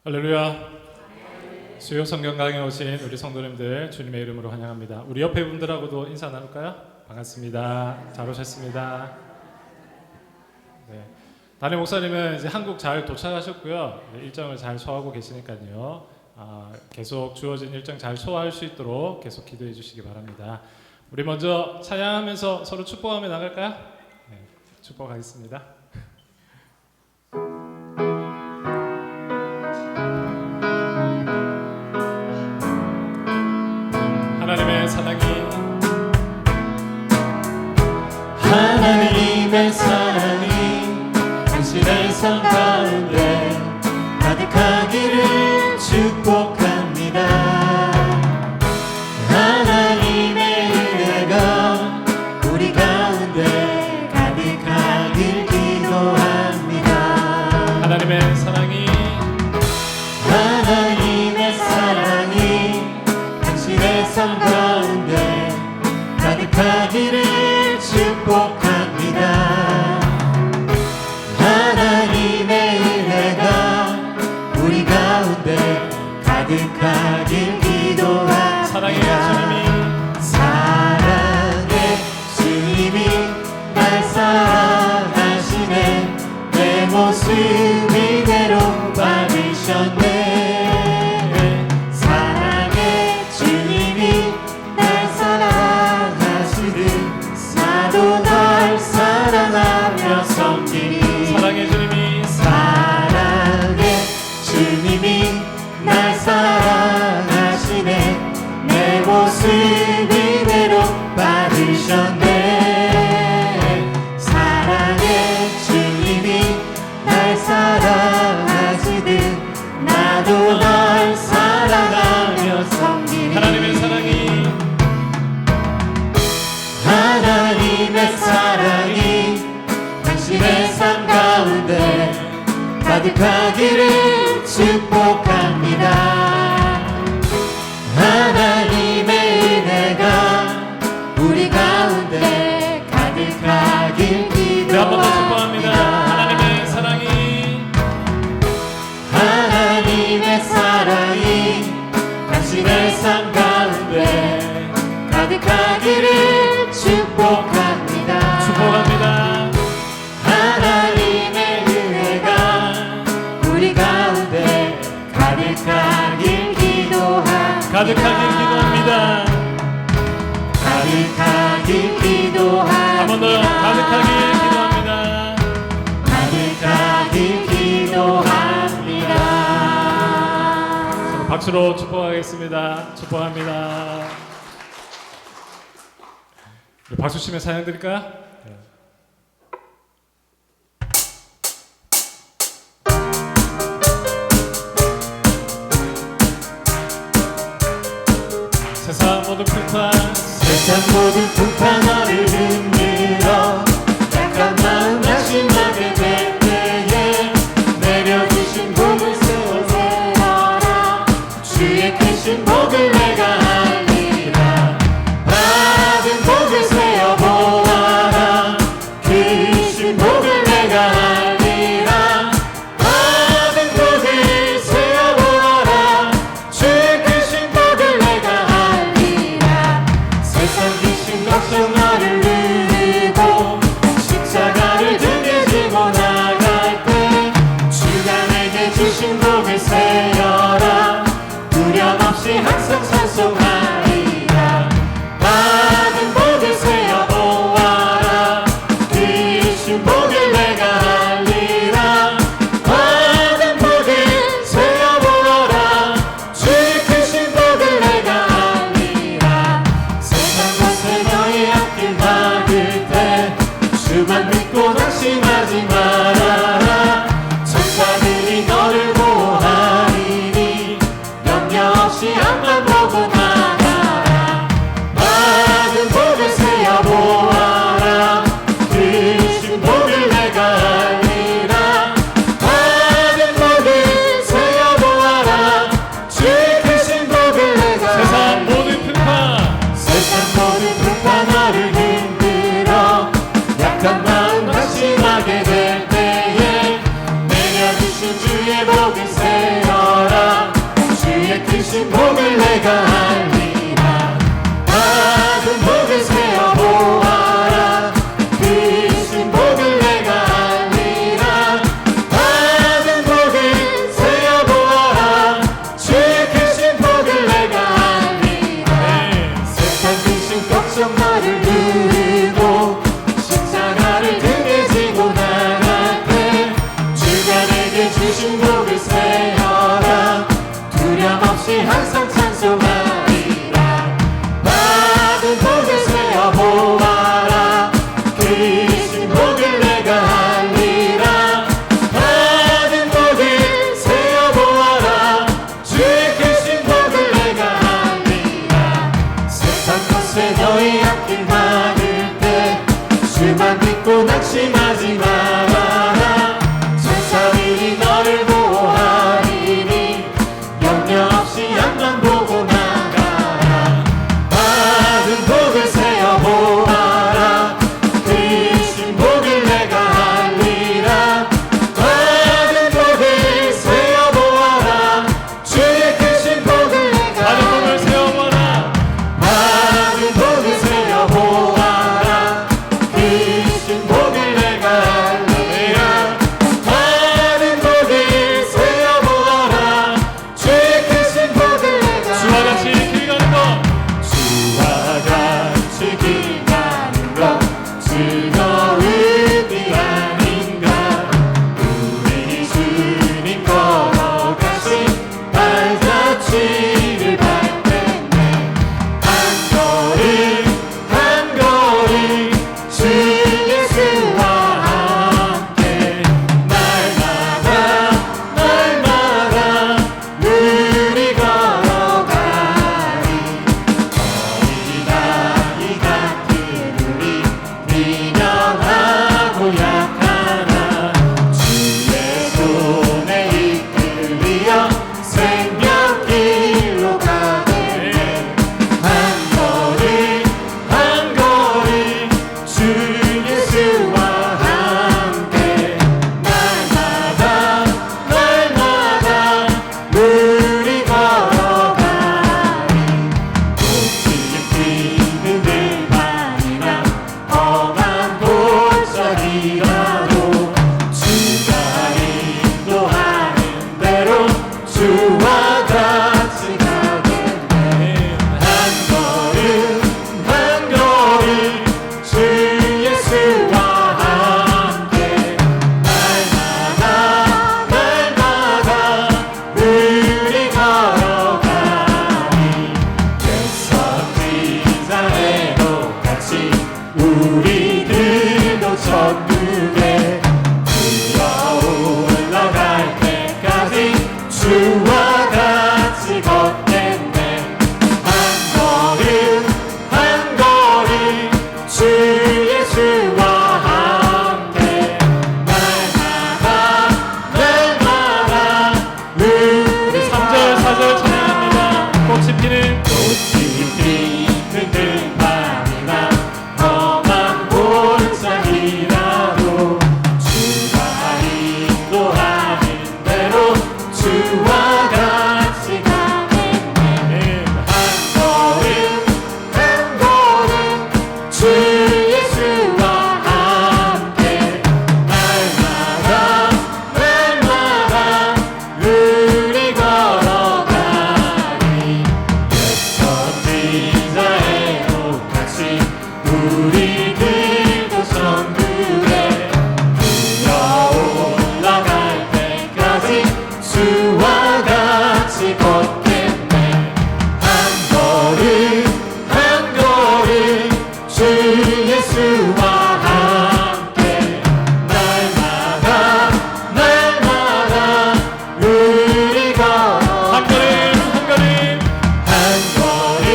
할렐루야. 수요 성경 강에 오신 우리 성도님들 주님의 이름으로 환영합니다. 우리 옆에 분들하고도 인사 나눌까요? 반갑습니다. 잘 오셨습니다. 네. 담임 목사님은 이제 한국 잘 도착하셨고요. 일정을 잘 소화하고 계시니까요. 계속 주어진 일정 잘 소화할 수 있도록 계속 기도해 주시기 바랍니다. 우리 먼저 찬양하면서 서로 축복하며 나갈까요? 네, 축복하겠습니다. 하나님의 사랑이 하나님의 사랑이 당신의 삶 가운데 가득하기를 축복합니다. 하나님의 은혜가 우리 가운데 가득하길 기도합니다. 하나님의 사랑이 당신의 삶 가운데 가득하기를 축복합니다. 하나님의 은혜가 우리 가운데 가득하길 기도합니다. 사랑의 주님이 사랑의 주님이 날 사랑하시네. 내 모습 이대로 받으셨네. 사랑의 주님이 날 사랑하시듯 나도 널 사랑하며 섬기리. 사랑의 주님이 날 사랑하시네. 내 모습 이대로 받으셨네. 사랑의 주님이 날 사랑하시듯 나도 널 사랑하며 섬기리. 하나님의 사랑이 당신의 삶 가운데 가득하기를 축복합니다. 하나님의 은혜가 우리 가운데 가득하길 네, 한 번 더 기도합니다. 축복합니다. 하나님의 사랑이 당신의 삶 가운데 가득하기를 축복합니다. 축복합니다. 하나님의 은혜가 우리 가운데 가득하길 기도합니다. 가득하길 기도합니다. 가득하길 기도합니다. 한 번 더 가득하길 기도합니다. 가득하길 기도합니다. 서로 박수로 축복하겠습니다. 축복합니다. 우리 박수 치며 사연 드릴까요? 네. 세상 모든 불판 너를 흔들어 약한 마음 낙심하게 될 때에 내려주신 복을 세워라. 주의 크신 복을 내가 알리라. 받은 복을 세어보아라. 크신 복을 내가 알리라. 받은 복을 세어보아라. 주의 크신 복을 내가 알리라. 세상 귀신 걱정 나를 누르고 십자가를 등에 지고 나갈 때 주가 내게 주신 복을 세어라. 두려움 없이 항상 찬송하리라. 받은 복을 세어보아라. 주신 복을 내가 알리라. 받은 복을 세어보아라. 주의 크신 복을 내가 알리라. 세상 것에 너의 앞길 막을 때 주만 믿고 낙심하지 말아라. 천사들이 너를 보호하리니 염려 없이 앞만 보고 나가라. 받은 복을 세어보아라. 크신 복을 내가 알리라. 받은 복을 세어보아라. 주의 크신 복을 내가 세상 모든 불판 세상 모든 불판 너를 흔들어 약한 마음 낙심하게 될 때에 내려주신 주의 복을 세어라. 주신 복을 내가 알리라. 받은 복을 세어 보아라. 주신 복을 내가 알리라. 받은 복을 세어 보아라. 주의 크신 복을 내가 알리라. 세상 주신 걱정 나를 누리고 십자가를 등에 지고 나갈 때 주가 내게 주신 복을 세어라. 두려움 없이 항상 찬송하리라. 받은 복을 세어 보아라. 크신 복을 내가 알리라. 받은 복을 세어 보아라. 주의 크신 복을 내가 알리라. 세상 것에 너희 앞길 막을 때 주만 믿고 낙심하지 말아라. 천사들이 너를 보호하리니 염려 없이 앞만 보고 나가라. 받은 복을 세어 보아라. 크신 복을 내가 알리라. 받은 복을 세어 보아라. 주의 크신 복을 내가 받은 복을 세워보라. 받은 복을 세어 보아라. 크신 복을 내가 알리라. 받은 복을 세어 보아라. 주의 크신 복을 내가 주와 같이 길 가는 것. 주와 같이 길 가는 것 즐거운 일 아닌가. 우리 주님 걸어가신 발자취를 밟겠네. 한 걸음 한 걸음 주 예수와 함께 날마다 날마다 우리 걸어가리. 어린아이 같은 우리 미련하고 약하나 주의 손에 이끌리어 생명길로 가겠네. 한 걸음 한 걸음 주 예수와 함께 날마다 날마다 우리 걸어가리. 꽃이 피는 들판이나 험한 골짜기라도 주가 인도하는 대로 주와 같이 가겠네. 한 걸음 한 걸음 주 예수와 함께 날마다 날마다 우리 걸어가리. 백성지자에도 같이 우리들도 천국에 들어 올라갈 때까지 주와 같이 걷겠네. 한 걸음 한 걸음 주 예수와 함께 날마다 날마다 우리 3절 4절 찬양합니다. 꽃이 피는 꽃이 피는 들판이나 험한 골짜기라도 주가 인도하는 대로 주와 같이 가겠네. 한 걸음 한 걸음 주 예수와 함께 날마다 날마다 우리 걸어가리. 선지자의 똑같이 우리들도 천국에 들어 올라갈 때까지 주와 같이 걷겠네. 한 걸음 한 걸음 주 예수와 함께 날마다 날마다 우리 걸어 한 걸음 한 걸음 한 걸음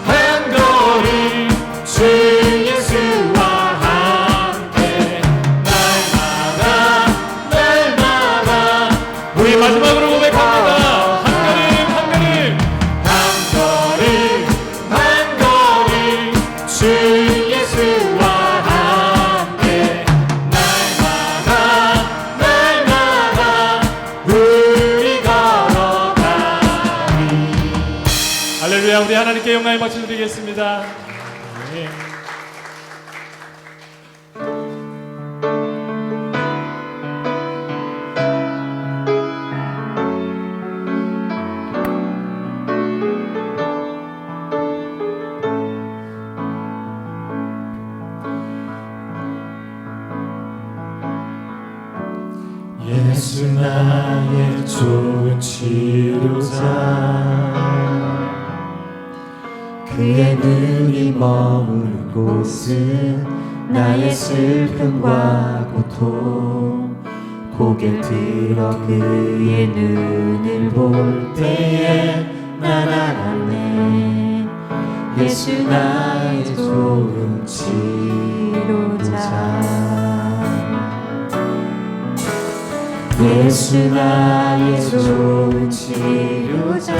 한 걸음 주 예수와 함께 날마다 날마다 우리 마지막으로 고백합니다. 한 걸음 한 걸음 한 걸음 한 걸음 주 예수와 함께 날마다 날마다 우리 걸어가리. 할렐루야. 우리 하나님께 영광의 박수 드리겠습니다. 네. 예수 나의 좋은 치료자, 그의 눈이 머무는 곳은 나의 슬픔과 고통. 고개 들어 그의 눈을 볼 때에 난 알았네. 예수 나의 좋은 치료자. 예수 나의 좋은 치료자,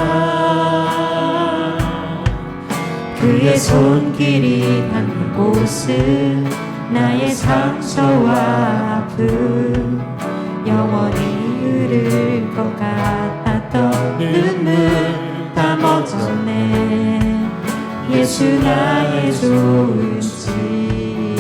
그의 손길이 닿는 곳은 나의 상처와 아픔, 영원히 흐를 것 같았던 눈물 다 멈췄네. 예수 나의 좋은 치료자.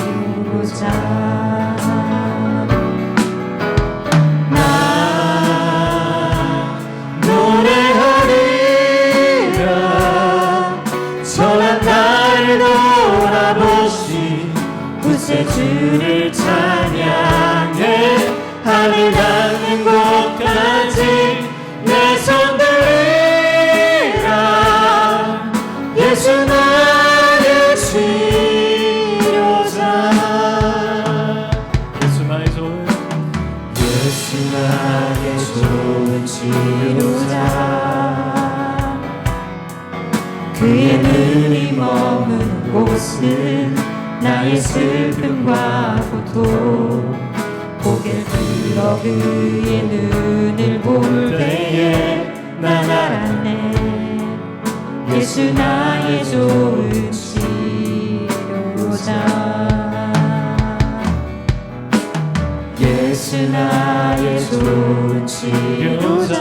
주를 찬양해 하늘 닿는 곳까지 내 손 들리라. 예수 나의 치료자. 예수 나의 좋은 치료자, 그의 눈이 머무는 곳은 나의 슬픔과 고통. 고개 들어 그의 눈을 볼 때에 난 알았네. 예수 나의 좋은 치료자. 예수 나의 좋은 치료자,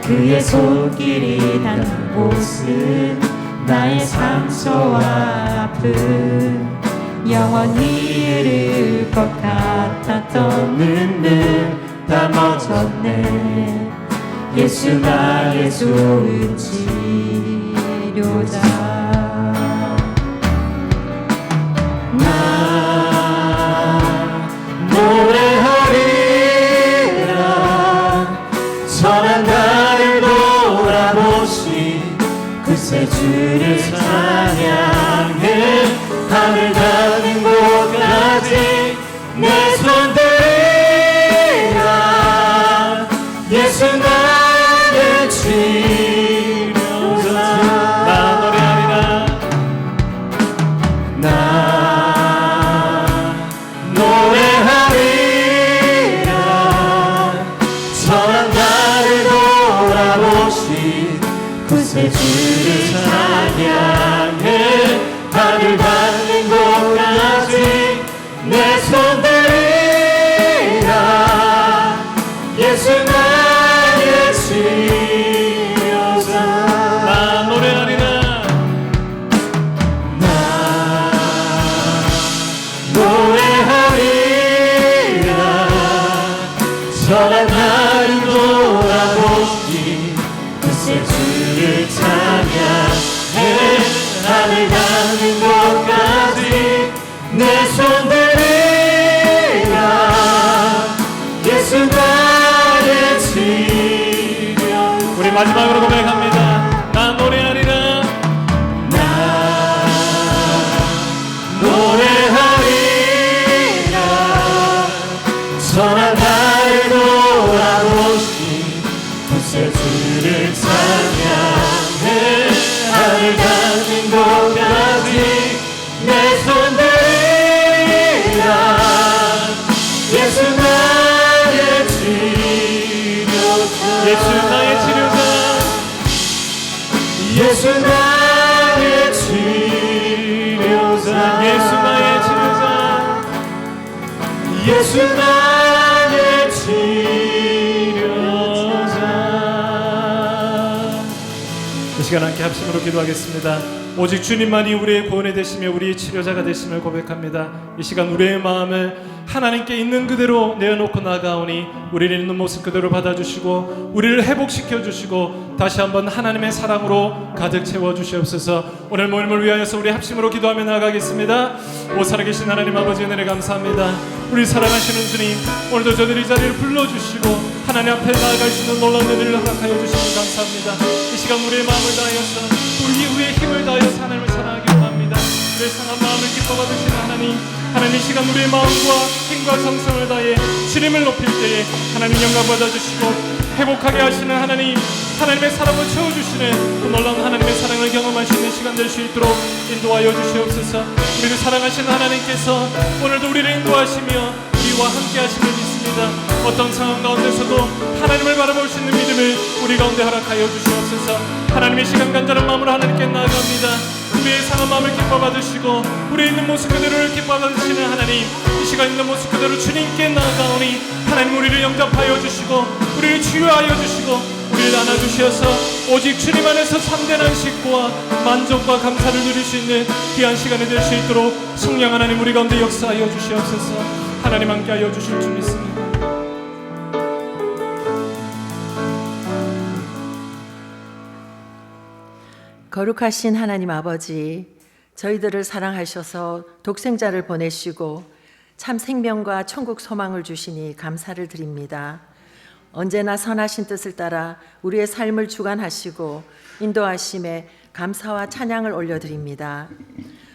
그의 손길이 닿는 곳은 나의 상처와 아픔, 영원히 흐를 것 같았던 눈물 다 멈췄네. 예수 나의 좋은 치료자. 나 노래하리라. 선한 나를 돌아보시 그새 주를 찬양해 하늘 닿는 곳까지 내 손 들리라. 예수 나의 치료자. 나 노래하리라. 나 노래하리라. 선한 나를 돌아보시 그새 주를 찬양해 하늘 닿는 곳까지 내 손 들리라. 예수 나의 치료자. 나 노래하리라. 나 노래하리라. 선한 나를 돌아보시 그새 주를 찬양해 하늘 닿는 곳까지 내 손 들리라. 예수 나의 치료. 우리 마지막으로 고백합니다. 나 노래하리라. 나 노래하리라. 선한 나를 돌아보시 그새 주를 찬양해 하늘 닿는 곳까지 내 손 들리라. 예수 나의 치료자. 예수 나의 치료자. 예수 나의 치료자. 예수 나의 치료자. 예수 나의 치료자. 시간 함께 합심으로 기도하겠습니다. 오직 주님만이 우리의 구원이 되시며 우리의 치료자가 되심을 고백합니다. 이 시간 우리의 마음을 하나님께 있는 그대로 내어놓고 나가오니 우리를 있는 모습 그대로 받아주시고 우리를 회복시켜 주시고 다시 한번 하나님의 사랑으로 가득 채워주시옵소서. 오늘 모임을 위하여서 우리 합심으로 기도하며 나아가겠습니다. 오 살아계신 하나님 아버지 은혜를 감사합니다. 우리 사랑하시는 주님, 오늘도 저들이 이 자리를 불러주시고 하나님 앞에 나아갈 수 있는 놀라운 은혜를 허락하여 주시니 감사합니다. 이 시간 우리의 마음을 다하여서 우리의 힘을 다하여서 하나님을 사랑하기 원합니다. 우리의 상한 마음을 기뻐 받으시는 하나님 이 시간 우리의 마음과 힘과 정성을 다해 주님을 높일 때에 하나님 영광 받아주시고 회복하게 하시는 하나님의 사랑을 채워주시는 그 놀라운 하나님의 사랑을 경험할 수 있는 시간 될 수 있도록 인도하여 주시옵소서. 우리를 사랑하시는 하나님께서 오늘도 우리를 인도하시며 우리와 함께 하심을 믿습니다. 어떤 상황 가운데서도 하나님을 바라볼 수 있는 믿음을 우리 가운데 허락하여 주시옵소서. 하나님의 시간 간절한 마음으로 하나님께 나아갑니다. 우리의 상한 마음을 기뻐 받으시고 우리의 있는 모습 그대로를 기뻐 받으시는 하나님, 이 시간 있는 모습 그대로 주님께 나아가오니 하나님 우리를 영접하여 주시고 우리를 치유하여 주시고 우리를 안아주셔서 오직 주님 안에서 참된 안식과 만족과 감사를 누릴 수 있는 귀한 시간이 될 수 있도록 성령 하나님 우리 가운데 역사하여 주시옵소서. 하나님 함께하여 주실 줄 믿습니다. 거룩하신 하나님 아버지, 저희들을 사랑하셔서 독생자를 보내시고 참 생명과 천국 소망을 주시니 감사를 드립니다. 언제나 선하신 뜻을 따라 우리의 삶을 주관하시고 인도하심에 감사와 찬양을 올려드립니다.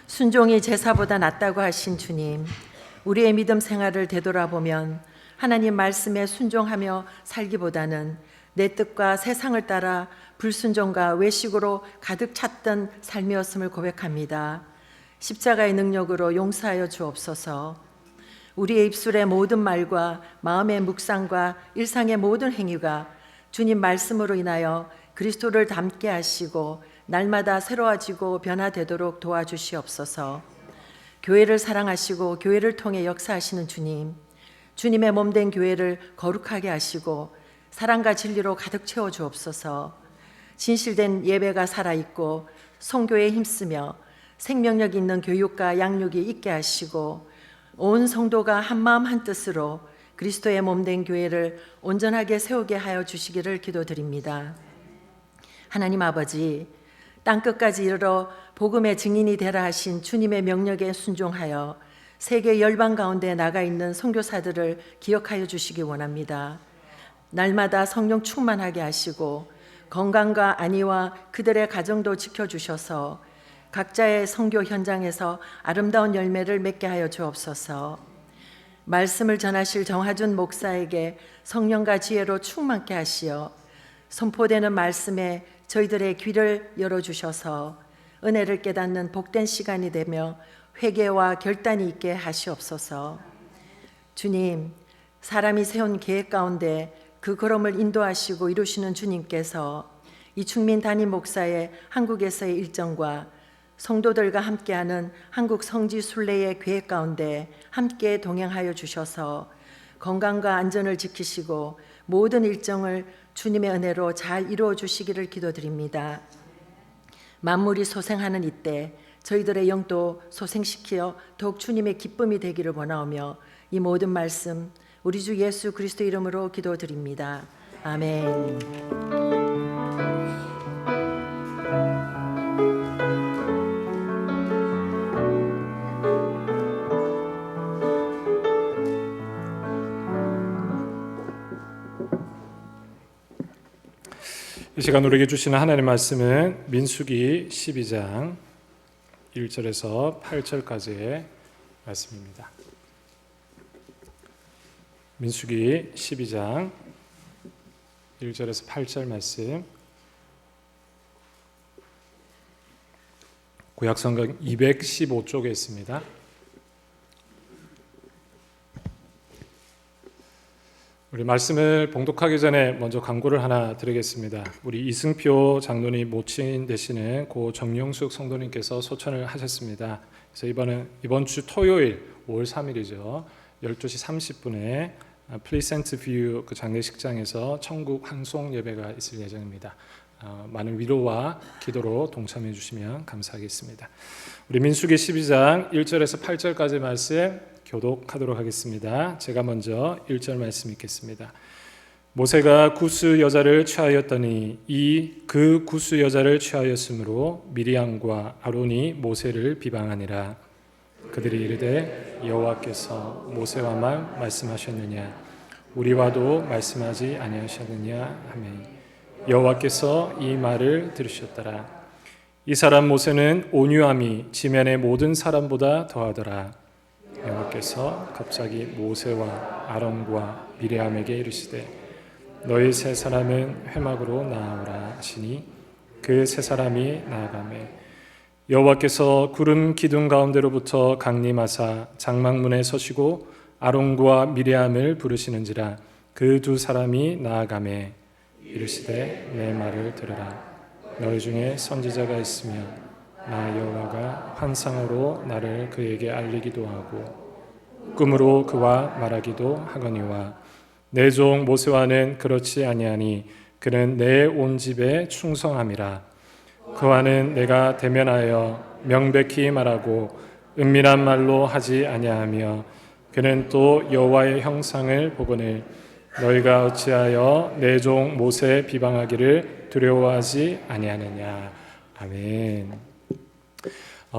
순종이 제사보다 낫다고 하신 주님, 우리의 믿음 생활을 되돌아보면 하나님 말씀에 순종하며 살기보다는 내 뜻과 세상을 따라 불순종과 외식으로 가득 찼던 삶이었음을 고백합니다. 십자가의 능력으로 용서하여 주옵소서. 우리의 입술의 모든 말과 마음의 묵상과 일상의 모든 행위가 주님 말씀으로 인하여 그리스도를 닮게 하시고 날마다 새로워지고 변화되도록 도와주시옵소서. 교회를 사랑하시고 교회를 통해 역사하시는 주님, 주님의 몸된 교회를 거룩하게 하시고 사랑과 진리로 가득 채워 주옵소서. 진실된 예배가 살아있고 성교에 힘쓰며 생명력 있는 교육과 양육이 있게 하시고 온 성도가 한마음 한뜻으로 그리스도의 몸된 교회를 온전하게 세우게 하여 주시기를 기도드립니다. 하나님 아버지, 땅끝까지 이르러 복음의 증인이 되라 하신 주님의 명령에 순종하여 세계 열방 가운데 나가 있는 선교사들을 기억하여 주시기 원합니다. 날마다 성령 충만하게 하시고 건강과 안위와 그들의 가정도 지켜주셔서 각자의 선교 현장에서 아름다운 열매를 맺게 하여 주옵소서. 말씀을 전하실 정하준 목사에게 성령과 지혜로 충만케 하시어 선포되는 말씀에 저희들의 귀를 열어주셔서 은혜를 깨닫는 복된 시간이 되며 회개와 결단이 있게 하시옵소서. 주님, 사람이 세운 계획 가운데 그 걸음을 인도하시고 이루시는 주님께서 이충민 담임 목사의 한국에서의 일정과 성도들과 함께하는 한국 성지 순례의 계획 가운데 함께 동행하여 주셔서 건강과 안전을 지키시고 모든 일정을 주님의 은혜로 잘 이루어 주시기를 기도드립니다. 만물이 소생하는 이때 저희들의 영도 소생시켜 더욱 주님의 기쁨이 되기를 원하오며 이 모든 말씀 우리 주 예수 그리스도 이름으로 기도드립니다. 아멘. 이 시간 우리에게 주시는 하나님의 말씀은 민수기 12장 1절에서 8절까지의 말씀입니다. 민수기 12장 1절에서 8절 말씀, 구약성경 215쪽에 있습니다. 우리 말씀을 봉독하기 전에 먼저 광고를 하나 드리겠습니다. 우리 이승표 장로님 모친 되시는 고 정영숙 성도님께서 소천을 하셨습니다. 그래서 이번 주 토요일 5월 3일이죠. 12시 30분에 플리센트 뷰 그 장례식장에서 천국 환송 예배가 있을 예정입니다. 많은 위로와 기도로 동참해 주시면 감사하겠습니다. 우리 민수기 12장 1절에서 8절까지 말씀 교독하도록 하겠습니다. 제가 먼저 1절 말씀 읽겠습니다. 모세가 구스 여자를 취하였더니 그 구스 여자를 취하였으므로 미리암과 아론이 모세를 비방하니라. 그들이 이르되 여호와께서 모세와만 말씀하셨느냐 우리와도 말씀하지 아니하셨느냐 하매 여호와께서 이 말을 들으셨더라. 이 사람 모세는 온유함이 지면의 모든 사람보다 더하더라. 여호와께서 갑자기 모세와 아론과 미리암에게 이르시되 너희 세 사람은 회막으로 나아오라 하시니 그 세 사람이 나아가매 여호와께서 구름 기둥 가운데로부터 강림하사 장막문에 서시고 아론과 미리암을 부르시는지라 그 두 사람이 나아가매 이르시되 내 말을 들으라. 너희 중에 선지자가 있으며 나 여호와가 환상으로 나를 그에게 알리기도 하고 꿈으로 그와 말하기도 하거니와 내 종 모세와는 그렇지 아니하니 그는 내 온 집에 충성함이라. 그와는 내가 대면하여 명백히 말하고 은밀한 말로 하지 아니하며 그는 또 여호와의 형상을 보거늘 너희가 어찌하여 내 종 모세 비방하기를 두려워하지 아니하느냐. 아멘.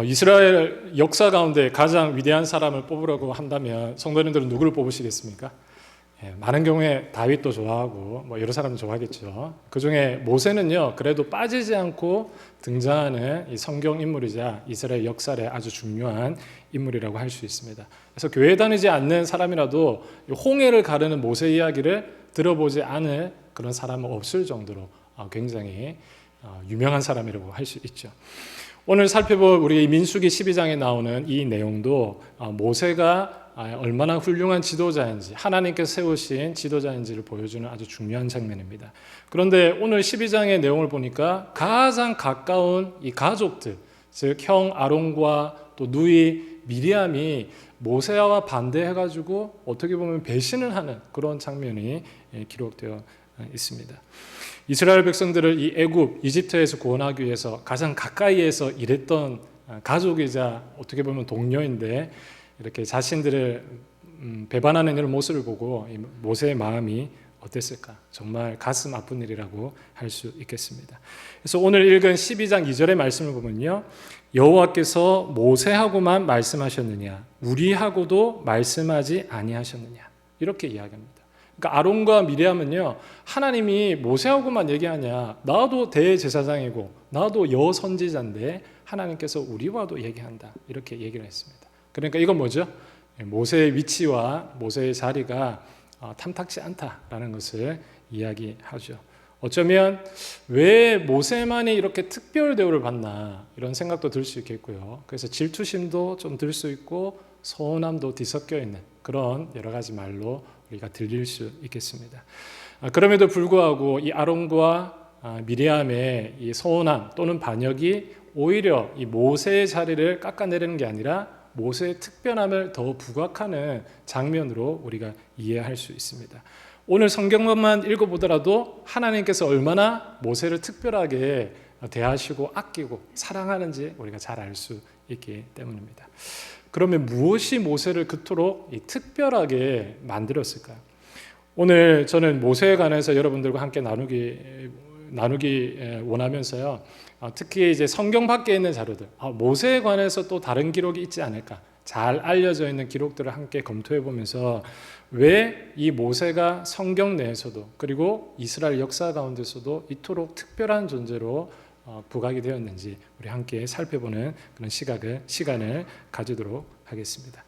이스라엘 역사 가운데 가장 위대한 사람을 뽑으라고 한다면 성도님들은 누구를 뽑으시겠습니까? 많은 경우에 다윗도 좋아하고 여러 사람도 좋아하겠죠. 그 중에 모세는요 그래도 빠지지 않고 등장하는 이 성경 인물이자 이스라엘 역사의 아주 중요한 인물이라고 할 수 있습니다. 그래서 교회 다니지 않는 사람이라도 홍해를 가르는 모세 이야기를 들어보지 않을 그런 사람은 없을 정도로 굉장히 유명한 사람이라고 할 수 있죠. 오늘 살펴볼 우리 민수기 12장에 나오는 이 내용도 모세가 얼마나 훌륭한 지도자인지 하나님께서 세우신 지도자인지를 보여주는 아주 중요한 장면입니다. 그런데 오늘 12장의 내용을 보니까 가장 가까운 이 가족들, 즉 형 아론과 또 누이 미리암이 모세와 반대해가지고 어떻게 보면 배신을 하는 그런 장면이 기록되어 있습니다. 이스라엘 백성들을 이 애굽, 이집트에서 구원하기 위해서 가장 가까이에서 일했던 가족이자 어떻게 보면 동료인데 이렇게 자신들을 배반하는 이런 모습을 보고 모세의 마음이 어땠을까? 정말 가슴 아픈 일이라고 할 수 있겠습니다. 그래서 오늘 읽은 12장 2절의 말씀을 보면요. 여호와께서 모세하고만 말씀하셨느냐 우리하고도 말씀하지 아니하셨느냐 이렇게 이야기합니다. 그러니까 아론과 미리암은요 하나님이 모세하고만 얘기하냐 나도 대제사장이고 나도 여선지자인데 하나님께서 우리와도 얘기한다 이렇게 얘기를 했습니다. 그러니까 이건 뭐죠? 모세의 위치와 모세의 자리가 탐탁지 않다라는 것을 이야기하죠. 어쩌면 왜 모세만이 이렇게 특별 대우를 받나 이런 생각도 들 수 있겠고요. 그래서 질투심도 좀 들 수 있고 서운함도 뒤섞여 있는 그런 여러 가지 말로 우리가 들릴 수 있겠습니다. 그럼에도 불구하고 이 아론과 미리암의 이 서운함 또는 반역이 오히려 이 모세의 자리를 깎아내리는 게 아니라 모세의 특별함을 더 부각하는 장면으로 우리가 이해할 수 있습니다. 오늘 성경만 읽어보더라도 하나님께서 얼마나 모세를 특별하게 대하시고 아끼고 사랑하는지 우리가 잘 알 수 있기 때문입니다. 그러면 무엇이 모세를 그토록 특별하게 만들었을까요? 오늘 저는 모세에 관해서 여러분들과 함께 나누기 원하면서요. 특히 이제 성경 밖에 있는 자료들, 모세에 관해서 또 다른 기록이 있지 않을까? 잘 알려져 있는 기록들을 함께 검토해 보면서 왜 이 모세가 성경 내에서도 그리고 이스라엘 역사 가운데서도 이토록 특별한 존재로 부각이 되었는지 우리 함께 살펴보는 그런 시간을 가지도록 하겠습니다.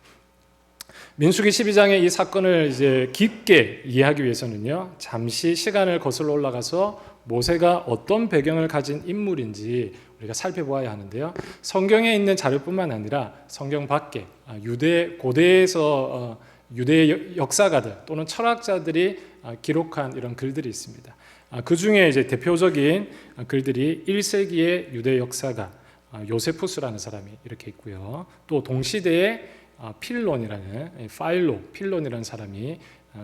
민수기 12장의 이 사건을 이제 깊게 이해하기 위해서는요, 잠시 시간을 거슬러 올라가서 모세가 어떤 배경을 가진 인물인지 우리가 살펴보아야 하는데요. 성경에 있는 자료뿐만 아니라 성경 밖에 고대에서 유대 역사가들 또는 철학자들이 기록한 이런 글들이 있습니다. 그 중에 이제 대표적인 글들이 1세기의 유대 역사가 요세푸스라는 사람이 이렇게 있고요. 또 동시대에 필론이라는 사람이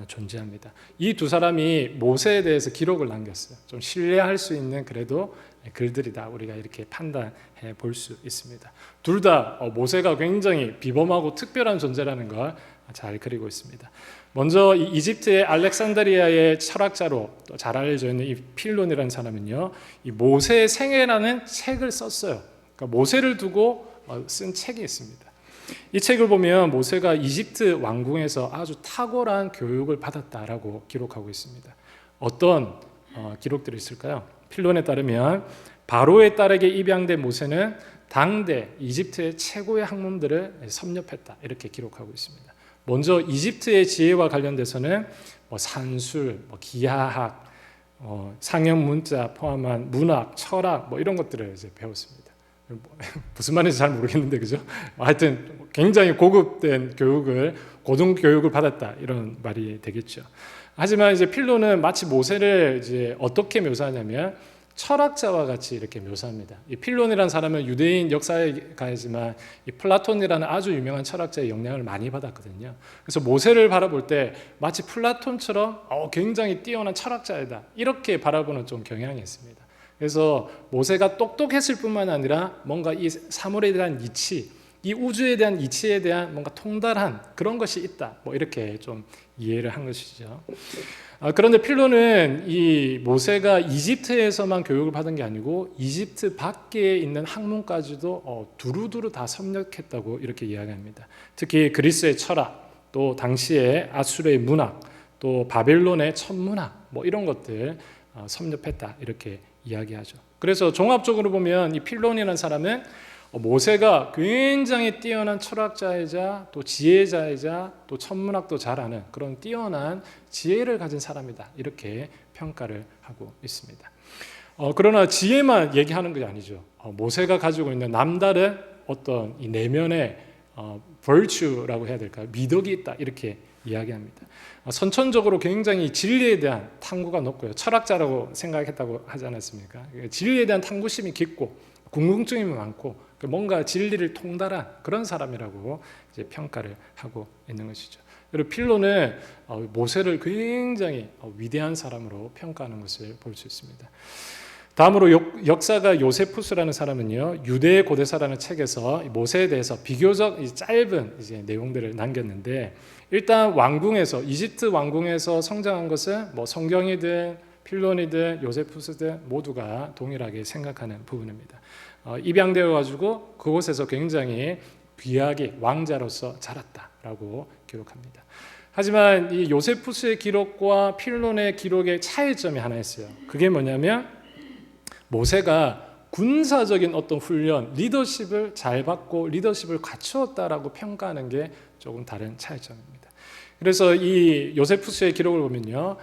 존재합니다. 이 두 사람이 모세에 대해서 기록을 남겼어요. 좀 신뢰할 수 있는 그래도 글들이다. 우리가 이렇게 판단해 볼 수 있습니다. 둘 다 모세가 굉장히 비범하고 특별한 존재라는 걸 잘 그리고 있습니다. 먼저 이 이집트의 알렉산드리아의 철학자로 또 잘 알려져 있는 이 필론이라는 사람은요, 이 모세의 생애라는 책을 썼어요. 그러니까 모세를 두고 쓴 책이 있습니다. 이 책을 보면 모세가 이집트 왕궁에서 아주 탁월한 교육을 받았다라고 기록하고 있습니다. 어떤 기록들이 있을까요? 필론에 따르면 바로의 딸에게 입양된 모세는 당대 이집트의 최고의 학문들을 섭렵했다, 이렇게 기록하고 있습니다. 먼저 이집트의 지혜와 관련돼서는 산술, 기하학, 상형 문자 포함한 문학, 철학 이런 것들을 이제 배웠습니다. 무슨 말인지 잘 모르겠는데 그죠? 하여튼 굉장히 고급된 교육을, 고등교육을 받았다, 이런 말이 되겠죠. 하지만 이제 필로는 마치 모세를 이제 어떻게 묘사하냐면 철학자와 같이 이렇게 묘사합니다. 이 필론이라는 사람은 유대인 역사에 가야지만 이 플라톤이라는 아주 유명한 철학자의 영향을 많이 받았거든요. 그래서 모세를 바라볼 때 마치 플라톤처럼 굉장히 뛰어난 철학자이다, 이렇게 바라보는 좀 경향이 있습니다. 그래서 모세가 똑똑했을 뿐만 아니라 뭔가 이 사물에 대한 이치, 이 우주에 대한 이치에 대한 뭔가 통달한 그런 것이 있다, 이렇게 좀 이해를 한 것이죠. 그런데 필로는 이 모세가 이집트에서만 교육을 받은 게 아니고 이집트 밖에 있는 학문까지도 두루두루 다 섭렵했다고 이렇게 이야기합니다. 특히 그리스의 철학, 또 당시의 아수르의 문학, 또 바벨론의 천문학 이런 것들 섭렵했다, 이렇게 이야기하죠. 그래서 종합적으로 보면 이 필론이라는 사람은 모세가 굉장히 뛰어난 철학자이자 또 지혜자이자 또 천문학도 잘하는 그런 뛰어난 지혜를 가진 사람이다, 이렇게 평가를 하고 있습니다. 그러나 지혜만 얘기하는 것이 아니죠. 모세가 가지고 있는 남다른 어떤 이 내면의 virtue라고 해야 될까요? 미덕이 있다, 이렇게 이야기합니다. 선천적으로 굉장히 진리에 대한 탐구가 높고요. 철학자라고 생각했다고 하지 않았습니까? 진리에 대한 탐구심이 깊고 궁금증이 많고 뭔가 진리를 통달한 그런 사람이라고 이제 평가를 하고 있는 것이죠. 그리고 필로는 모세를 굉장히 위대한 사람으로 평가하는 것을 볼 수 있습니다. 다음으로 역사가 요세푸스라는 사람은요, 유대의 고대사라는 책에서 모세에 대해서 비교적 짧은 이제 내용들을 남겼는데, 일단 왕궁에서, 이집트 왕궁에서 성장한 것은 성경이든 필론이든 요세푸스든 모두가 동일하게 생각하는 부분입니다. 입양되어 가지고 그곳에서 굉장히 귀하게 왕자로서 자랐다라고 기록합니다. 하지만 이 요세푸스의 기록과 필론의 기록의 차이점이 하나 있어요. 그게 뭐냐면 모세가 군사적인 어떤 훈련, 리더십을 잘 받고 리더십을 갖추었다라고 평가하는 게 조금 다른 차이점입니다. 그래서 이 요세푸스의 기록을 보면요,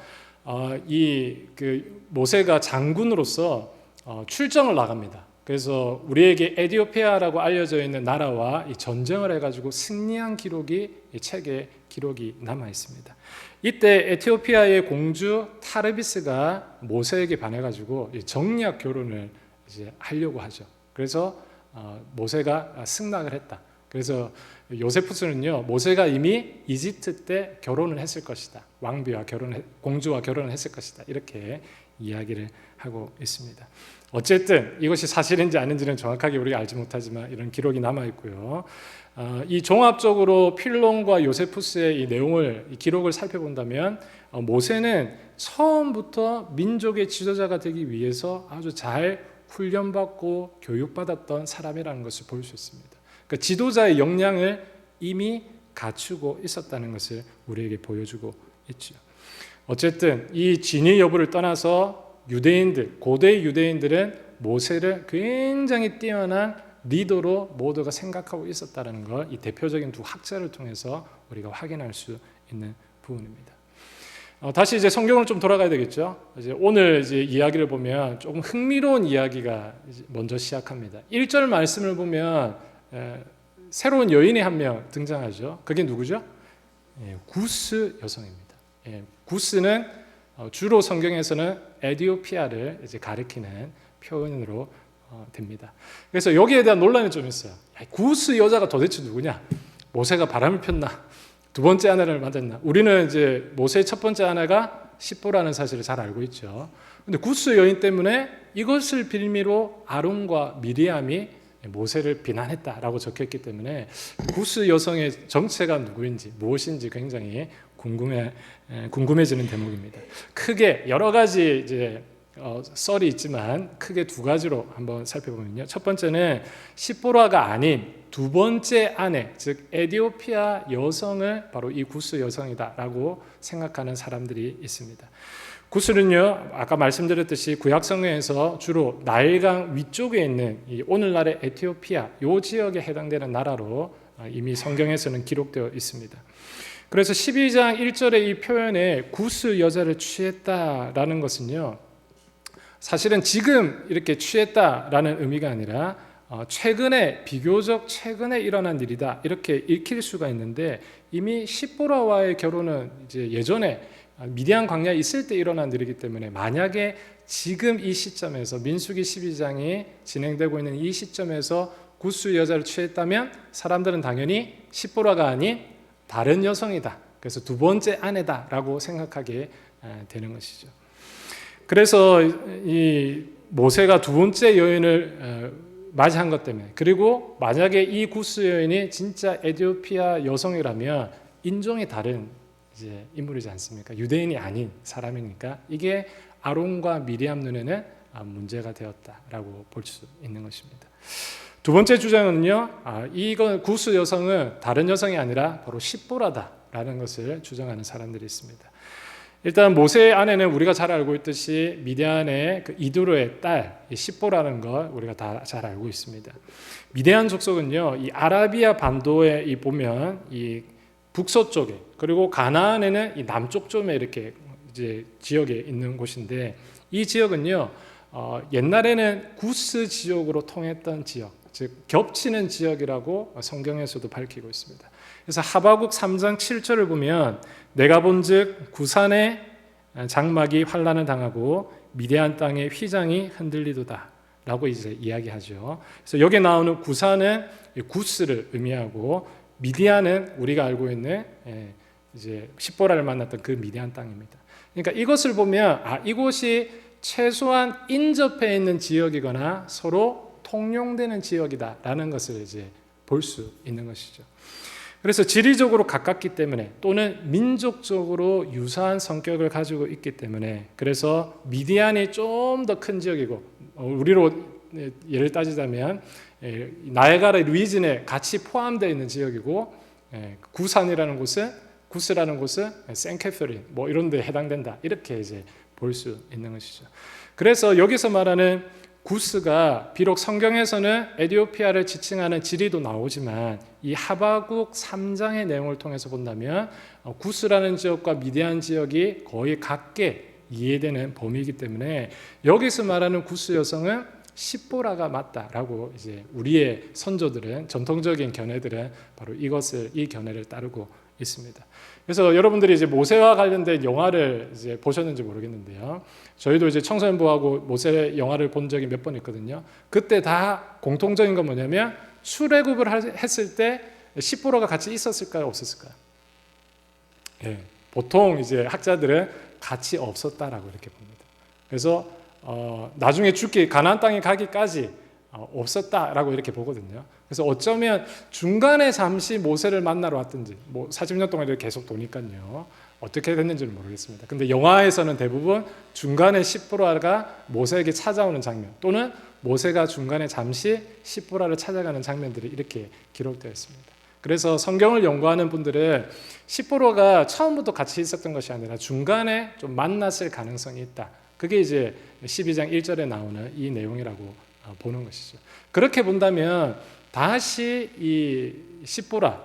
모세가 장군으로서 출정을 나갑니다. 그래서 우리에게 에티오피아라고 알려져 있는 나라와 전쟁을 해가지고 승리한 기록이 이 책에 기록이 남아 있습니다. 이때 에티오피아의 공주 타르비스가 모세에게 반해가지고 정략 결혼을 이제 하려고 하죠. 그래서 모세가 승낙을 했다. 그래서 요세푸스는요, 모세가 이미 이집트 때 결혼을 했을 것이다. 공주와 결혼을 했을 것이다. 이렇게 이야기를 하고 있습니다. 어쨌든 이것이 사실인지 아닌지는 정확하게 우리가 알지 못하지만 이런 기록이 남아 있고요. 이 종합적으로 필론과 요세푸스의 이 기록을 살펴본다면 모세는 처음부터 민족의 지도자가 되기 위해서 아주 잘 훈련받고 교육받았던 사람이라는 것을 볼 수 있습니다. 그러니까 지도자의 역량을 이미 갖추고 있었다는 것을 우리에게 보여주고 있죠. 어쨌든 이 진위 여부를 떠나서 고대 유대인들은 모세를 굉장히 뛰어난 리더로 모두가 생각하고 있었다는 걸 이 대표적인 두 학자를 통해서 우리가 확인할 수 있는 부분입니다. 다시 이제 성경을 좀 돌아가야 되겠죠. 이제 오늘 이제 이야기를 보면 조금 흥미로운 이야기가 먼저 시작합니다. 1절 말씀을 보면 새로운 여인이 한 명 등장하죠. 그게 누구죠? 구스 여성입니다. 구스는 주로 성경에서는 에티오피아를 이제 가리키는 표현으로 됩니다. 그래서 여기에 대한 논란이 좀 있어요. 구스 여자가 도대체 누구냐? 모세가 바람을 폈나? 두 번째 아내를 만났나? 우리는 이제 모세의 첫 번째 아내가 십보라는 사실을 잘 알고 있죠. 근데 구스 여인 때문에 이것을 빌미로 아론과 미리암이 모세를 비난했다라고 적혔기 때문에 구스 여성의 정체가 누구인지 무엇인지 굉장히 궁금해지는 대목입니다. 크게 여러 가지 이제 썰이 있지만 크게 두 가지로 한번 살펴보면요. 첫 번째는 십보라가 아닌 두 번째 아내, 즉 에디오피아 여성을 바로 이 구스 여성이다라고 생각하는 사람들이 있습니다. 구스는요, 아까 말씀드렸듯이 구약 성경에서 주로 나일강 위쪽에 있는 이 오늘날의 에티오피아 이 지역에 해당되는 나라로 이미 성경에서는 기록되어 있습니다. 그래서 12장 1절의 이 표현에 구스 여자를 취했다라는 것은요, 사실은 지금 이렇게 취했다라는 의미가 아니라 최근에, 비교적 최근에 일어난 일이다 이렇게 읽힐 수가 있는데, 이미 십보라와의 결혼은 이제 예전에 미디안 광야에 있을 때 일어난 일이기 때문에 만약에 지금 이 시점에서 민수기 12장이 진행되고 있는 이 시점에서 구스 여자를 취했다면 사람들은 당연히 십보라가 아닌 다른 여성이다, 그래서 두 번째 아내다라고 생각하게 되는 것이죠. 그래서 이 모세가 두 번째 여인을 맞이한 것 때문에, 그리고 만약에 이 구스 여인이 진짜 에티오피아 여성이라면 인종이 다른 이제 인물이지 않습니까? 유대인이 아닌 사람이니까 이게 아론과 미리암 눈에는 문제가 되었다라고 볼 수 있는 것입니다. 두 번째 주장은요, 이건 구스 여성은 다른 여성이 아니라 바로 십보라다라는 것을 주장하는 사람들이 있습니다. 일단 모세의 아내는 우리가 잘 알고 있듯이 미디안의 그 이드로의 딸 십보라는 걸 우리가 다 잘 알고 있습니다. 미디안 족속은요, 이 아라비아 반도에 이 보면 이 북서쪽에, 그리고 가나안에는 이 남쪽 점에 이렇게 이제 지역에 있는 곳인데, 이 지역은요, 옛날에는 구스 지역으로 통했던 지역, 즉 겹치는 지역이라고 성경에서도 밝히고 있습니다. 그래서 하바국 3장 7절을 보면 내가 본즉 구산의 장막이 환란을 당하고 미디안 땅의 휘장이 흔들리도다 라고 이제 이야기하죠. 그래서 여기 나오는 구산은 구스를 의미하고 미디안은 우리가 알고 있는 이제 십보라를 만났던 그 미디안 땅입니다. 그러니까 이것을 보면 이곳이 최소한 인접해 있는 지역이거나 서로 통용되는 지역이다라는 것을 이제 볼 수 있는 것이죠. 그래서 지리적으로 가깝기 때문에 또는 민족적으로 유사한 성격을 가지고 있기 때문에, 그래서 미디안이 좀 더 큰 지역이고, 우리로 예를 따지자면 나이아가라 리진에 같이 포함되어 있는 지역이고, 구산이라는 곳은, 구스라는 곳은 생캐서린 뭐 이런 데 해당된다, 이렇게 이제 볼 수 있는 것이죠. 그래서 여기서 말하는 구스가 비록 성경에서는 에티오피아를 지칭하는 지리도 나오지만 이 하바국 3장의 내용을 통해서 본다면 구스라는 지역과 미디안 지역이 거의 같게 이해되는 범위이기 때문에 여기서 말하는 구스 여성은 십보라가 맞다라고 이제 우리의 선조들은, 전통적인 견해들은 바로 이 견해를 따르고 있습니다. 그래서 여러분들이 이제 모세와 관련된 영화를 이제 보셨는지 모르겠는데요. 저희도 이제 청소년부하고 모세 영화를 본 적이 몇 번 있거든요. 그때 다 공통적인 건 뭐냐면 출애굽을 했을 때 십보라가 같이 있었을까요, 없었을까요? 예, 보통 이제 학자들은 같이 없었다라고 이렇게 봅니다. 그래서 나중에 가나안 땅에 가기까지 없었다라고 이렇게 보거든요. 그래서 어쩌면 중간에 잠시 모세를 만나러 왔든지, 뭐 40년 동안 이렇게 계속 도니까요, 어떻게 됐는지는 모르겠습니다. 근데 영화에서는 대부분 중간에 십보라가 모세에게 찾아오는 장면, 또는 모세가 중간에 잠시 십보라를 찾아가는 장면들이 이렇게 기록되어 있습니다. 그래서 성경을 연구하는 분들은 십보라가 처음부터 같이 있었던 것이 아니라 중간에 좀 만났을 가능성이 있다, 그게 이제 12장 1절에 나오는 이 내용이라고 보는 것이죠. 그렇게 본다면 다시 이 십보라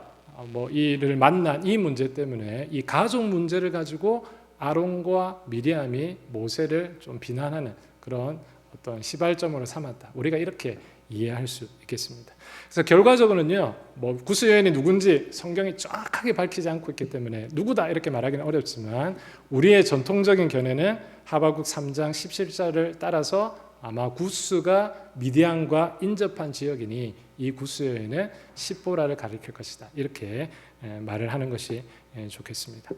이를 만난 이 문제 때문에 이 가족 문제를 가지고 아론과 미리암이 모세를 좀 비난하는 그런 어떤 시발점으로 삼았다, 우리가 이렇게 이해할 수 있겠습니다. 그래서 결과적으로는요, 구스 여인이 누군지 성경이 정확하게 밝히지 않고 있기 때문에 누구다 이렇게 말하기는 어렵지만, 우리의 전통적인 견해는 하바국 3장 17절을 따라서 아마 구스가 미디안과 인접한 지역이니 이 구스 여인은 십보라를 가리킬 것이다. 이렇게 말을 하는 것이 좋겠습니다.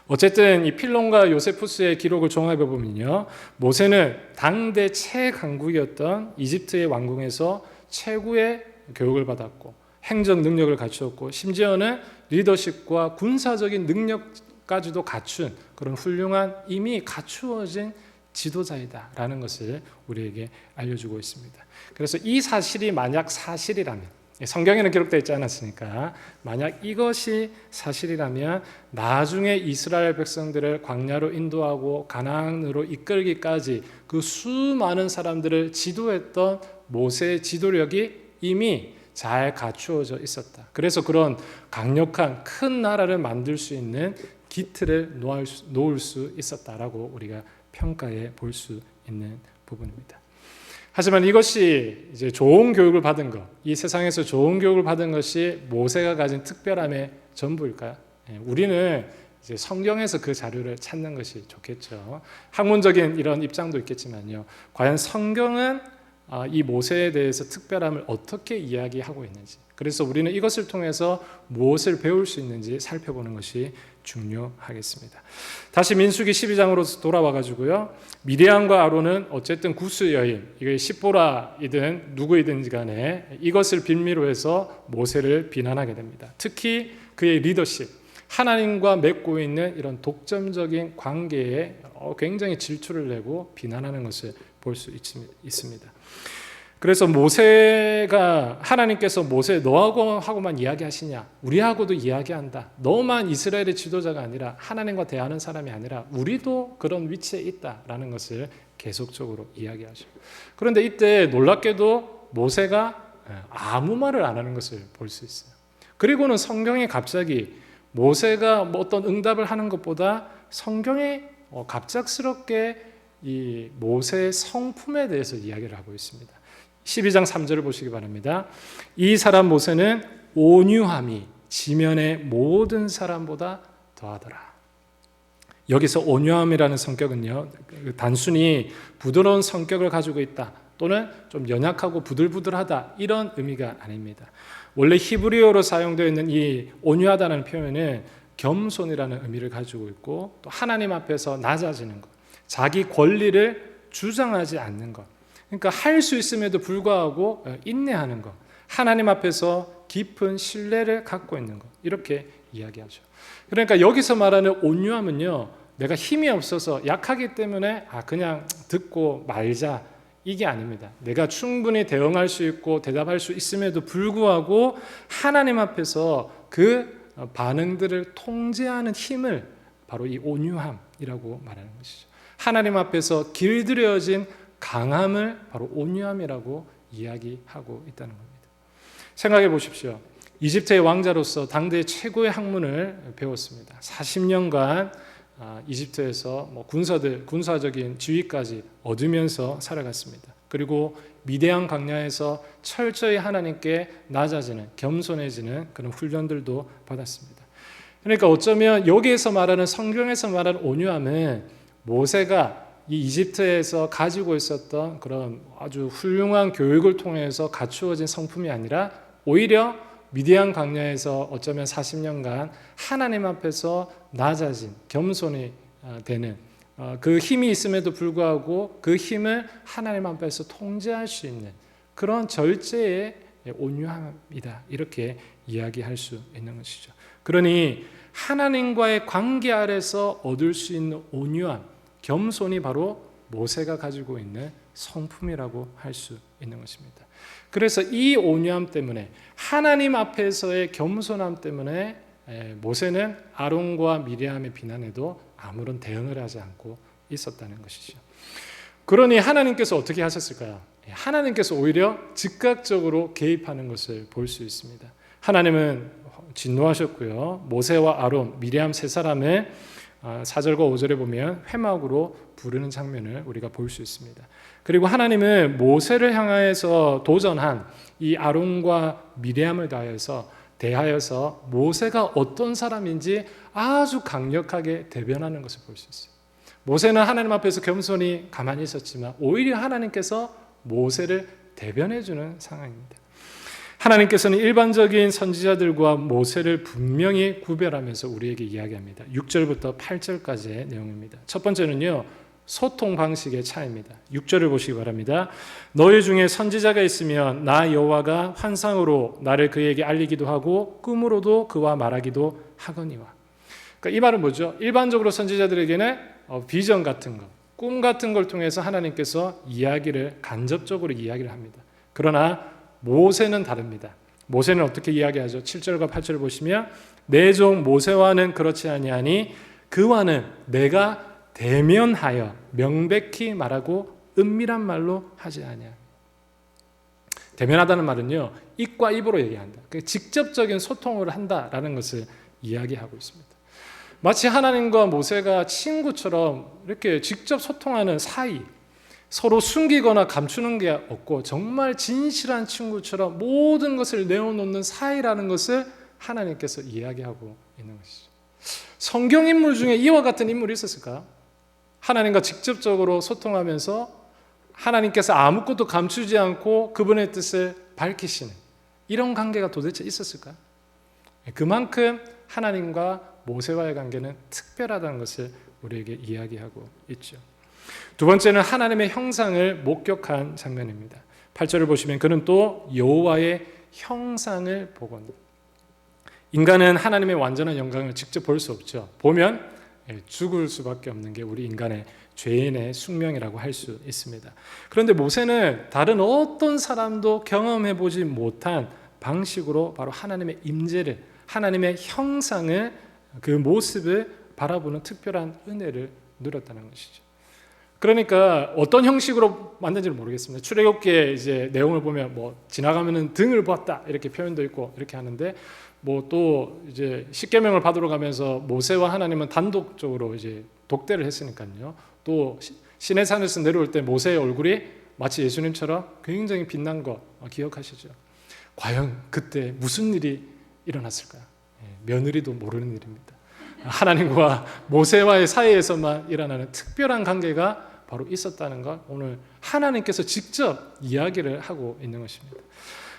어쨌든 이 필론과 요세푸스의 기록을 종합해 보면요, 모세는 당대 최강국이었던 이집트의 왕궁에서 최고의 교육을 받았고 행정 능력을 갖추었고 심지어는 리더십과 군사적인 능력까지도 갖춘 그런 훌륭한 이미 갖추어진 지도자이다라는 것을 우리에게 알려주고 있습니다. 그래서 이 사실이 만약 사실이라면, 성경에는 기록되어 있지 않았으니까 만약 이것이 사실이라면 나중에 이스라엘 백성들을 광야로 인도하고 가나안으로 이끌기까지 그 수많은 사람들을 지도했던 모세의 지도력이 이미 잘 갖추어져 있었다. 그래서 그런 강력한 큰 나라를 만들 수 있는 기틀을 놓을 수 있었다라고 우리가 평가해 볼 수 있는 부분입니다. 하지만 이것이 이제 좋은 교육을 받은 것, 이 세상에서 좋은 교육을 받은 것이 모세가 가진 특별함의 전부일까요? 우리는 이제 성경에서 그 자료를 찾는 것이 좋겠죠. 학문적인 이런 입장도 있겠지만요. 과연 성경은 이 모세에 대해서 특별함을 어떻게 이야기하고 있는지, 그래서 우리는 이것을 통해서 무엇을 배울 수 있는지 살펴보는 것이 중요하겠습니다. 다시 민수기 12장으로 돌아와 가지고요. 미디안과 아론은 어쨌든 구스 여인, 이게 십보라이든 누구이든지 간에 이것을 빌미로 해서 모세를 비난하게 됩니다. 특히 그의 리더십, 하나님과 맺고 있는 이런 독점적인 관계에 굉장히 질투를 내고 비난하는 것을 볼 수 있습니다. 그래서 모세가, 하나님께서 모세 너하고만 이야기하시냐, 우리하고도 이야기한다. 너만 이스라엘의 지도자가 아니라 하나님과 대하는 사람이 아니라 우리도 그런 위치에 있다라는 것을 계속적으로 이야기하죠. 그런데 이때 놀랍게도 모세가 아무 말을 안 하는 것을 볼 수 있어요. 그리고는 성경에 갑자기 모세가 뭐 어떤 응답을 하는 것보다 성경에 갑작스럽게 이 모세의 성품에 대해서 이야기를 하고 있습니다. 12장 3절을 보시기 바랍니다. 이 사람 모세는 온유함이 지면의 모든 사람보다 더하더라. 여기서 온유함이라는 성격은요, 단순히 부드러운 성격을 가지고 있다 또는 좀 연약하고 부들부들하다 이런 의미가 아닙니다. 원래 히브리어로 사용되어 있는 이 온유하다는 표현은 겸손이라는 의미를 가지고 있고 또 하나님 앞에서 낮아지는 것, 자기 권리를 주장하지 않는 것, 그러니까 할 수 있음에도 불구하고 인내하는 것, 하나님 앞에서 깊은 신뢰를 갖고 있는 것, 이렇게 이야기하죠. 그러니까 여기서 말하는 온유함은요, 내가 힘이 없어서 약하기 때문에 그냥 듣고 말자 이게 아닙니다. 내가 충분히 대응할 수 있고 대답할 수 있음에도 불구하고 하나님 앞에서 그 반응들을 통제하는 힘을 바로 이 온유함이라고 말하는 것이죠. 하나님 앞에서 길들여진 강함을 바로 온유함이라고 이야기하고 있다는 겁니다. 생각해 보십시오. 이집트의 왕자로서 당대 최고의 학문을 배웠습니다. 40년간 이집트에서 군사적인 지위까지 얻으면서 살아갔습니다. 그리고 미대한 광야에서 철저히 하나님께 낮아지는, 겸손해지는 그런 훈련들도 받았습니다. 그러니까 어쩌면 여기에서 말하는, 성경에서 말하는 온유함은 모세가 이 이집트에서 가지고 있었던 그런 아주 훌륭한 교육을 통해서 갖추어진 성품이 아니라 오히려 미디안 광야에서 어쩌면 40년간 하나님 앞에서 낮아진, 겸손이 되는 그 힘이 있음에도 불구하고 그 힘을 하나님 앞에서 통제할 수 있는 그런 절제의 온유함이다, 이렇게 이야기할 수 있는 것이죠. 그러니 하나님과의 관계 아래서 얻을 수 있는 온유함, 겸손이 바로 모세가 가지고 있는 성품이라고 할 수 있는 것입니다. 그래서 이 온유함 때문에, 하나님 앞에서의 겸손함 때문에 모세는 아론과 미리암의 비난에도 아무런 대응을 하지 않고 있었다는 것이죠. 그러니 하나님께서 어떻게 하셨을까요? 하나님께서 오히려 즉각적으로 개입하는 것을 볼 수 있습니다. 하나님은 진노하셨고요, 모세와 아론, 미리암 세 사람을 4절과 5절에 보면 회막으로 부르는 장면을 우리가 볼 수 있습니다. 그리고 하나님은 모세를 향하여서 도전한 이 아론과 미리암을 대하여서 모세가 어떤 사람인지 아주 강력하게 대변하는 것을 볼 수 있어요. 모세는 하나님 앞에서 겸손히 가만히 있었지만 오히려 하나님께서 모세를 대변해 주는 상황입니다. 하나님께서는 일반적인 선지자들과 모세를 분명히 구별하면서 우리에게 이야기합니다. 6절부터 8절까지의 내용입니다. 첫 번째는요, 소통 방식의 차이입니다. 6절을 보시기 바랍니다. 너희 중에 선지자가 있으면 나 여호와가 환상으로 나를 그에게 알리기도 하고 꿈으로도 그와 말하기도 하거니와. 그러니까 이 말은 뭐죠? 일반적으로 선지자들에게는 비전 같은 것, 꿈 같은 걸 통해서 하나님께서 간접적으로 이야기를 합니다. 그러나 모세는 다릅니다. 모세는 어떻게 이야기하죠? 7절과 8절을 보시면 내 종 모세와는 그렇지 아니하니 그와는 내가 대면하여 명백히 말하고 은밀한 말로 하지 아니하. 대면하다는 말은요, 입과 입으로 얘기한다. 직접적인 소통을 한다라는 것을 이야기하고 있습니다. 마치 하나님과 모세가 친구처럼 이렇게 직접 소통하는 사이, 서로 숨기거나 감추는 게 없고 정말 진실한 친구처럼 모든 것을 내어놓는 사이라는 것을 하나님께서 이야기하고 있는 것이죠. 성경 인물 중에 이와 같은 인물이 있었을까요? 하나님과 직접적으로 소통하면서 하나님께서 아무것도 감추지 않고 그분의 뜻을 밝히시는 이런 관계가 도대체 있었을까요? 그만큼 하나님과 모세와의 관계는 특별하다는 것을 우리에게 이야기하고 있죠. 두 번째는 하나님의 형상을 목격한 장면입니다. 8절을 보시면 그는 또 여호와의 형상을 보거늘. 인간은 하나님의 완전한 영광을 직접 볼 수 없죠. 보면 죽을 수밖에 없는 게 우리 인간의 죄인의 숙명이라고 할 수 있습니다. 그런데 모세는 다른 어떤 사람도 경험해 보지 못한 방식으로 바로 하나님의 임재를, 하나님의 형상을, 그 모습을 바라보는 특별한 은혜를 누렸다는 것이죠. 그러니까 어떤 형식으로 만든지는 모르겠습니다. 출애굽기의 이제 내용을 보면 뭐 지나가면은 등을 보았다 이렇게 표현도 있고 이렇게 하는데, 뭐 또 이제 십계명을 받으러 가면서 모세와 하나님은 단독적으로 이제 독대를 했으니까요. 또 시내산에서 내려올 때 모세의 얼굴이 마치 예수님처럼 굉장히 빛난 거 기억하시죠? 과연 그때 무슨 일이 일어났을까요? 며느리도 모르는 일입니다. 하나님과 모세와의 사이에서만 일어나는 특별한 관계가 바로 있었다는 것, 오늘 하나님께서 직접 이야기를 하고 있는 것입니다.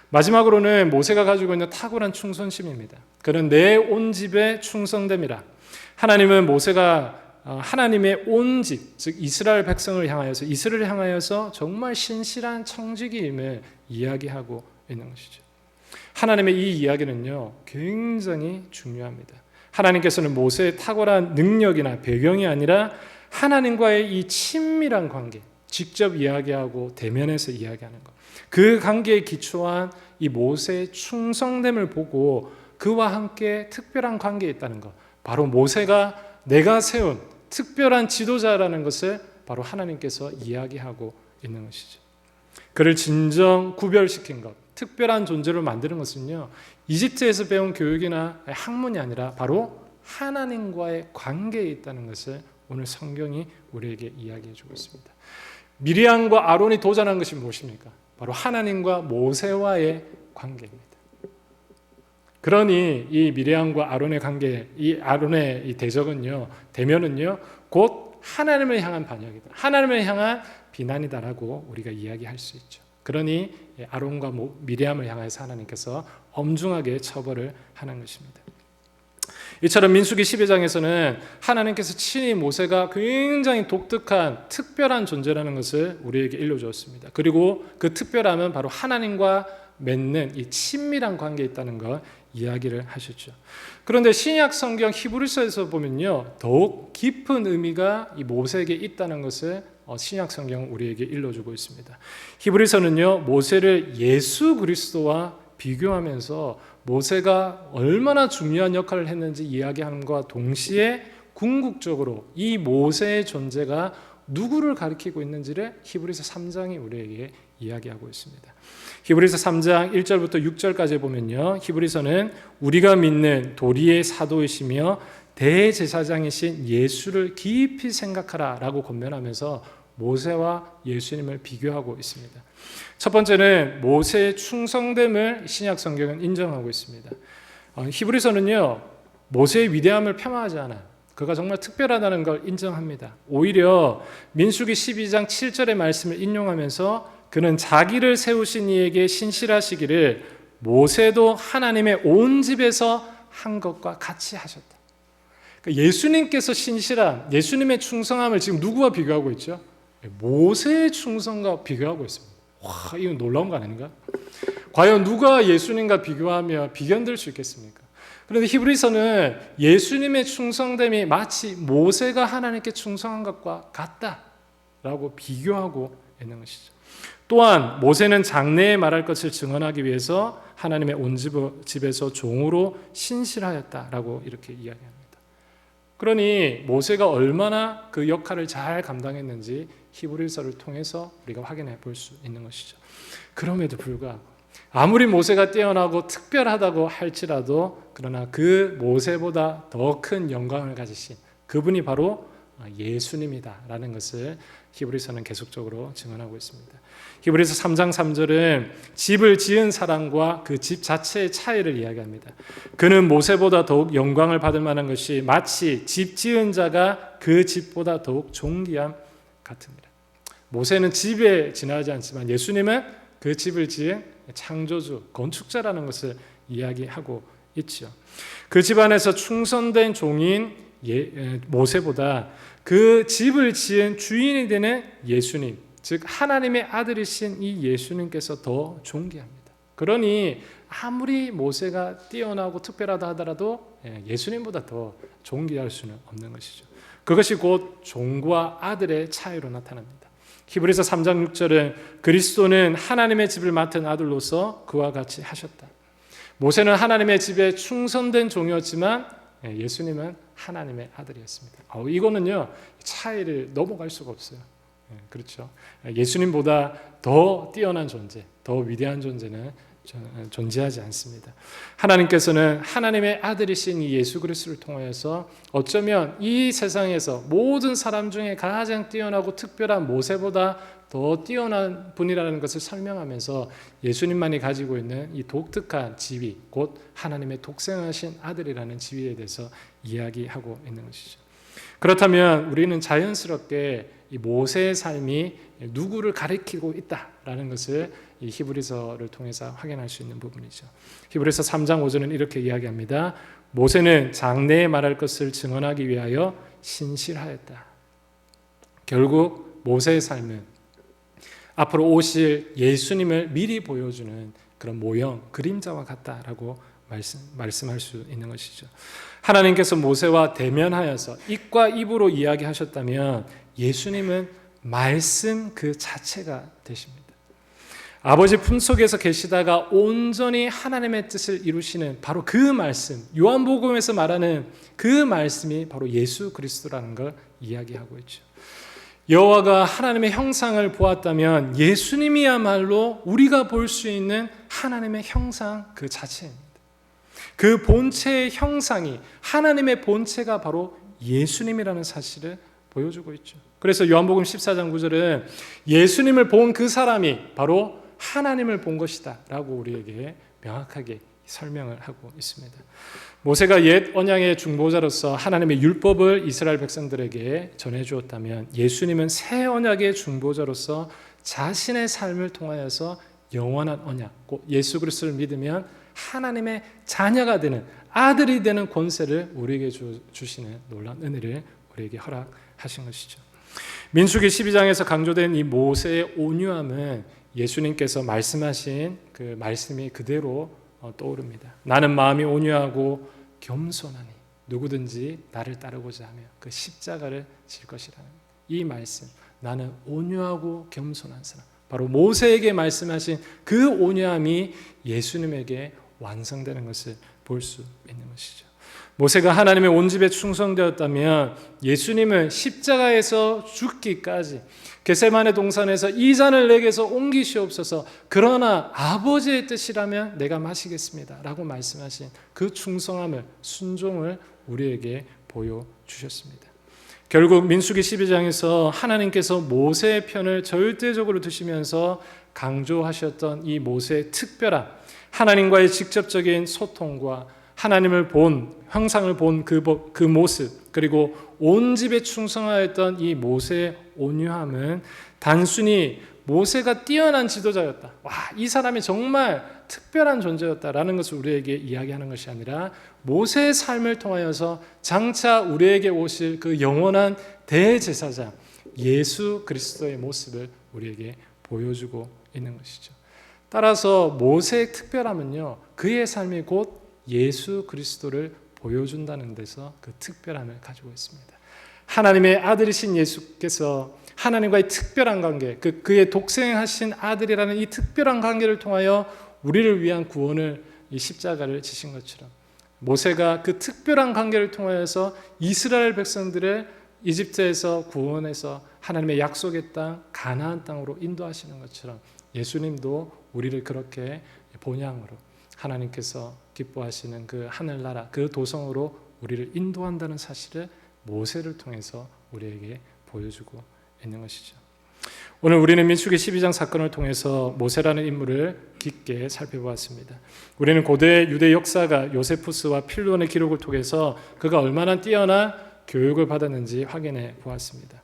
마지막으로는 모세가 가지고 있는 탁월한 충성심입니다. 그는 내 온 집에 충성됨이라. 하나님은 모세가 하나님의 온 집, 즉 이스라엘 백성을 향하여서, 이스라엘을 향하여서 정말 신실한 청지기임을 이야기하고 있는 것이죠. 하나님의 이 이야기는요, 굉장히 중요합니다. 하나님께서는 모세의 탁월한 능력이나 배경이 아니라 하나님과의 이 친밀한 관계, 직접 이야기하고 대면해서 이야기하는 것, 그 관계에 기초한 이 모세의 충성됨을 보고 그와 함께 특별한 관계에 있다는 것, 바로 모세가 내가 세운 특별한 지도자라는 것을 바로 하나님께서 이야기하고 있는 것이죠. 그를 진정 구별시킨 것, 특별한 존재로 만드는 것은요, 이집트에서 배운 교육이나 학문이 아니라 바로 하나님과의 관계에 있다는 것을 오늘 성경이 우리에게 이야기해 주고 있습니다. 미리암과 아론이 도전한 것이 무엇입니까? 바로 하나님과 모세와의 관계입니다. 그러니 이 미리암과 아론의 관계, 이 아론의 이 대면은요, 곧 하나님을 향한 반역이다, 하나님을 향한 비난이다라고 우리가 이야기할 수 있죠. 그러니 아론과 미리암을 향해서 하나님께서 엄중하게 처벌을 하는 것입니다. 이처럼 민수기 12장에서는 하나님께서 친히 모세가 굉장히 독특한 특별한 존재라는 것을 우리에게 일러주었습니다. 그리고 그 특별함은 바로 하나님과 맺는 이 친밀한 관계에 있다는 걸 이야기를 하셨죠. 그런데 신약 성경 히브리서에서 보면요, 더욱 깊은 의미가 이 모세에게 있다는 것을 신약 성경은 우리에게 일러주고 있습니다. 히브리서는요, 모세를 예수 그리스도와 비교하면서 모세가 얼마나 중요한 역할을 했는지 이야기하는것과 동시에 궁극적으로 이 모세의 존재가 누구를 가리키고 있는지를 히브리서 3장이 우리에게 이야기하고 있습니다. 히브리서 3장 1절부터 6절까지 보면요, 히브리서는 우리가 믿는 도리의 사도이시며 대제사장이신 예수를 깊이 생각하라 라고 권면하면서 모세와 예수님을 비교하고 있습니다. 첫 번째는 모세의 충성됨을 신약 성경은 인정하고 있습니다. 히브리서는요, 모세의 위대함을 폄하하지 않아요. 그가 정말 특별하다는 걸 인정합니다. 오히려 민수기 12장 7절의 말씀을 인용하면서 그는 자기를 세우신 이에게 신실하시기를 모세도 하나님의 온 집에서 한 것과 같이 하셨다. 그러니까 예수님께서 신실한 예수님의 충성함을 지금 누구와 비교하고 있죠? 모세의 충성과 비교하고 있습니다. 와, 이건 놀라운 거 아닌가? 과연 누가 예수님과 비교하며 비견될 수 있겠습니까? 그런데 히브리서는 예수님의 충성됨이 마치 모세가 하나님께 충성한 것과 같다라고 비교하고 있는 것이죠. 또한 모세는 장래에 말할 것을 증언하기 위해서 하나님의 온 집에서 종으로 신실하였다라고 이렇게 이야기합니다. 그러니 모세가 얼마나 그 역할을 잘 감당했는지 히브리서를 통해서 우리가 확인해 볼 수 있는 것이죠. 그럼에도 불구하고 아무리 모세가 뛰어나고 특별하다고 할지라도 그러나 그 모세보다 더 큰 영광을 가지신 그분이 바로 예수님이다라는 것을 히브리서는 계속적으로 증언하고 있습니다. 히브리서 3장 3절은 집을 지은 사람과 그 집 자체의 차이를 이야기합니다. 그는 모세보다 더욱 영광을 받을 만한 것이 마치 집 지은 자가 그 집보다 더욱 존귀함 같습니다. 모세는 집에 지나지 않지만 예수님은 그 집을 지은 창조주, 건축자라는 것을 이야기하고 있죠. 그 집안에서 충성된 종인 모세보다 그 집을 지은 주인이 되는 예수님, 즉 하나님의 아들이신 이 예수님께서 더 존귀합니다. 그러니 아무리 모세가 뛰어나고 특별하다 하더라도 예수님보다 더 존귀할 수는 없는 것이죠. 그것이 곧 종과 아들의 차이로 나타납니다. 히브리서 3장 6절은 그리스도는 하나님의 집을 맡은 아들로서 그와 같이 하셨다. 모세는 하나님의 집에 충성된 종이었지만 예수님은 하나님의 아들이었습니다. 이거는요 차이를 넘어갈 수가 없어요. 그렇죠. 예수님보다 더 뛰어난 존재, 더 위대한 존재는 존재하지 않습니다. 하나님께서는 하나님의 아들이신 이 예수 그리스도를 통하여서 어쩌면 이 세상에서 모든 사람 중에 가장 뛰어나고 특별한 모세보다 더 뛰어난 분이라는 것을 설명하면서 예수님만이 가지고 있는 이 독특한 지위, 곧 하나님의 독생하신 아들이라는 지위에 대해서 이야기하고 있는 것이죠. 그렇다면 우리는 자연스럽게 이 모세의 삶이 누구를 가리키고 있다라는 것을 이 히브리서를 통해서 확인할 수 있는 부분이죠. 히브리서 3장 5절은 이렇게 이야기합니다. 모세는 장래에 말할 것을 증언하기 위하여 신실하였다. 결국 모세의 삶은 앞으로 오실 예수님을 미리 보여주는 그런 모형, 그림자와 같다라고 말씀할 수 있는 것이죠. 하나님께서 모세와 대면하여서 입과 입으로 이야기하셨다면 예수님은 말씀 그 자체가 되십니다. 아버지 품속에서 계시다가 온전히 하나님의 뜻을 이루시는 바로 그 말씀, 요한복음에서 말하는 그 말씀이 바로 예수 그리스도라는 걸 이야기하고 있죠. 여호와가 하나님의 형상을 보았다면 예수님이야말로 우리가 볼 수 있는 하나님의 형상 그 자체입니다. 그 본체의 형상이 하나님의 본체가 바로 예수님이라는 사실을 보여주고 있죠. 그래서 요한복음 14장 9절은 예수님을 본 그 사람이 바로 하나님을 본 것이다 라고 우리에게 명확하게 설명을 하고 있습니다. 모세가 옛 언약의 중보자로서 하나님의 율법을 이스라엘 백성들에게 전해주었다면 예수님은 새 언약의 중보자로서 자신의 삶을 통하여서 영원한 언약, 곧 예수 그리스도를 믿으면 하나님의 자녀가 되는 아들이 되는 권세를 우리에게 주시는 놀라운 은혜를 우리에게 허락하신 것이죠. 민수기 12장에서 강조된 이 모세의 온유함은 예수님께서 말씀하신 그 말씀이 그대로 떠오릅니다. 나는 마음이 온유하고 겸손하니 누구든지 나를 따르고자 하며 그 십자가를 질 것이라는 이 말씀, 나는 온유하고 겸손한 사람, 바로 모세에게 말씀하신 그 온유함이 예수님에게 완성되는 것을 볼 수 있는 것이죠. 모세가 하나님의 온 집에 충성되었다면 예수님은 십자가에서 죽기까지 겟세마네 동산에서 이 잔을 내게서 옮기시옵소서, 그러나 아버지의 뜻이라면 내가 마시겠습니다 라고 말씀하신 그 충성함을, 순종을 우리에게 보여주셨습니다. 결국 민수기 12장에서 하나님께서 모세의 편을 절대적으로 두시면서 강조하셨던 이 모세의 특별한 하나님과의 직접적인 소통과 하나님을 본, 형상을 본 그 모습, 그리고 온 집에 충성하였던 이 모세의 온유함은 단순히 모세가 뛰어난 지도자였다. 와, 이 사람이 정말 특별한 존재였다라는 것을 우리에게 이야기하는 것이 아니라 모세의 삶을 통하여서 장차 우리에게 오실 그 영원한 대제사장 예수 그리스도의 모습을 우리에게 보여주고 있는 것이죠. 따라서 모세의 특별함은요, 그의 삶이 곧 예수 그리스도를 보여준다는 데서 그 특별함을 가지고 있습니다. 하나님의 아들이신 예수께서 하나님과의 특별한 관계, 그의 독생하신 아들이라는 이 특별한 관계를 통하여 우리를 위한 구원을, 이 십자가를 지신 것처럼 모세가 그 특별한 관계를 통하여서 이스라엘 백성들을 이집트에서 구원해서 하나님의 약속의 땅 가나안 땅으로 인도하시는 것처럼 예수님도 우리를 그렇게 본향으로 하나님께서 기뻐하시는 그 하늘나라, 그 도성으로 우리를 인도한다는 사실을 모세를 통해서 우리에게 보여주고 있는 것이죠. 오늘 우리는 민수기 12장 사건을 통해서 모세라는 인물을 깊게 살펴보았습니다. 우리는 고대 유대 역사가 요세푸스와 필론의 기록을 통해서 그가 얼마나 뛰어난 교육을 받았는지 확인해 보았습니다.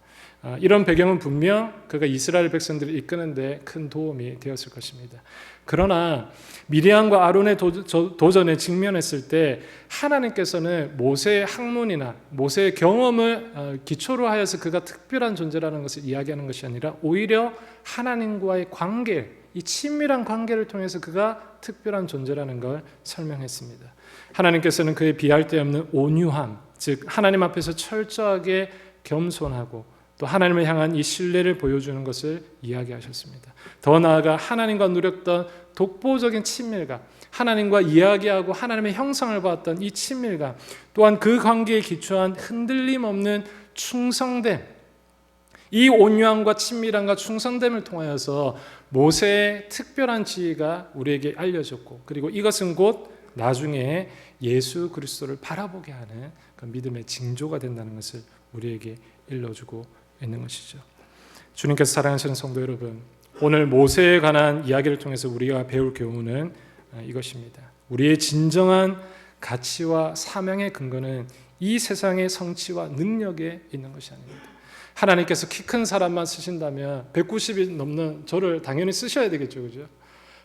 이런 배경은 분명 그가 이스라엘 백성들을 이끄는 데 큰 도움이 되었을 것입니다. 그러나 미리암과 아론의 도전에 직면했을 때 하나님께서는 모세의 학문이나 모세의 경험을 기초로 하여서 그가 특별한 존재라는 것을 이야기하는 것이 아니라 오히려 하나님과의 관계, 이 친밀한 관계를 통해서 그가 특별한 존재라는 걸 설명했습니다. 하나님께서는 그의 비할 데 없는 온유함, 즉 하나님 앞에서 철저하게 겸손하고 또 하나님을 향한 이 신뢰를 보여주는 것을 이야기하셨습니다. 더 나아가 하나님과 누렸던 독보적인 친밀감, 하나님과 이야기하고 하나님의 형상을 봤던 이 친밀감, 또한 그 관계에 기초한 흔들림 없는 충성됨, 이 온유함과 친밀함과 충성됨을 통하여서 모세의 특별한 지위가 우리에게 알려졌고, 그리고 이것은 곧 나중에 예수 그리스도를 바라보게 하는 그 믿음의 징조가 된다는 것을 우리에게 일러주고 있는 것이죠. 주님께서 사랑하시는 성도 여러분, 오늘 모세에 관한 이야기를 통해서 우리가 배울 교훈은 이것입니다. 우리의 진정한 가치와 사명의 근거는 이 세상의 성취와 능력에 있는 것이 아닙니다. 하나님께서 키 큰 사람만 쓰신다면 190이 넘는 저를 당연히 쓰셔야 되겠죠, 그죠?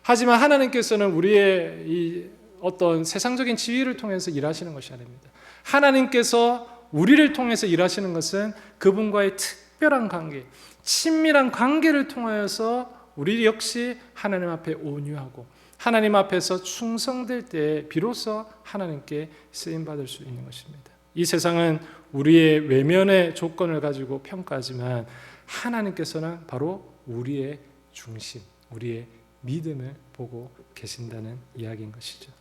하지만 하나님께서는 우리의 이 어떤 세상적인 지위를 통해서 일하시는 것이 아닙니다. 하나님께서 우리를 통해서 일하시는 것은 그분과의 특별한 관계, 친밀한 관계를 통하여서 우리 역시 하나님 앞에 온유하고 하나님 앞에서 충성될 때 비로소 하나님께 쓰임받을 수 있는 것입니다. 이 세상은 우리의 외면의 조건을 가지고 평가하지만 하나님께서는 바로 우리의 중심, 우리의 믿음을 보고 계신다는 이야기인 것이죠.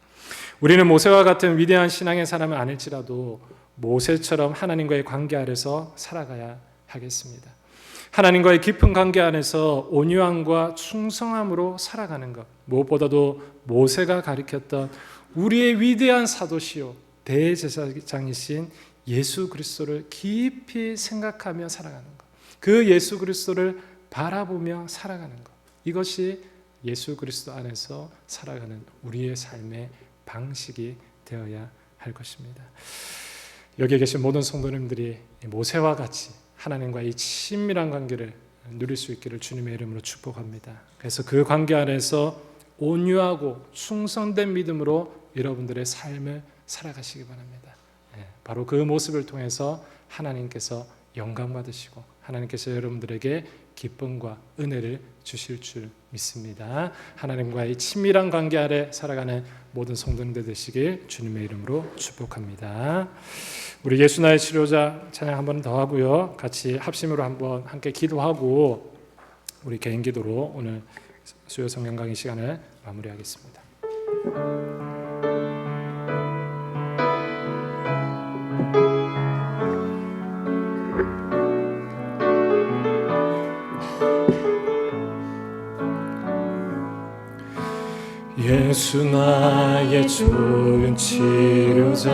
우리는 모세와 같은 위대한 신앙의 사람은 아닐지라도 모세처럼 하나님과의 관계 아래서 살아가야 하겠습니다. 하나님과의 깊은 관계 안에서 온유함과 충성함으로 살아가는 것, 무엇보다도 모세가 가르쳤던 우리의 위대한 사도시요 대제사장이신 예수 그리스도를 깊이 생각하며 살아가는 것, 그 예수 그리스도를 바라보며 살아가는 것, 이것이 예수 그리스도 안에서 살아가는 우리의 삶의 방식이 되어야 할 것입니다. 여기에 계신 모든 성도님들이 모세와 같이 하나님과의 친밀한 관계를 누릴 수 있기를 주님의 이름으로 축복합니다. 그래서 그 관계 안에서 온유하고 충성된 믿음으로 여러분들의 삶을 살아가시기 바랍니다. 바로 그 모습을 통해서 하나님께서 영광 받으시고 하나님께서 여러분들에게 기쁨과 은혜를 주실 줄 믿습니다. 하나님과의 친밀한 관계 아래 살아가는 모든 성도님들 되시길 주님의 이름으로 축복합니다. 우리 예수 나의 치료자 찬양 한 번 더 하고요. 같이 합심으로 한번 함께 기도하고 우리 개인 기도로 오늘 수요 성경 강의 시간을 마무리하겠습니다. 예수 나의 좋은 치료자,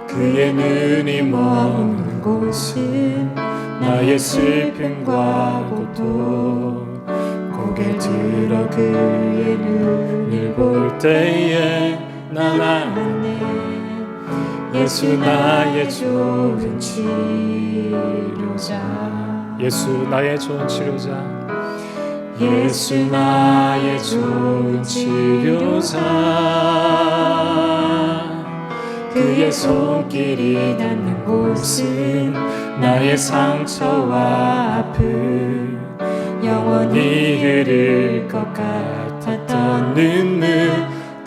그의 눈이 머무는 곳은 나의 슬픔과 고통, 고개 들어 그의 눈을 볼 때에 난 아네. 예수 나의 좋은 치료자. 예수 나의 좋은 치료자, 예수 나의 좋은 치료자, 그의 손길이 닿는 곳은 나의 상처와 아픔, 영원히 흐를 것 같았던 눈물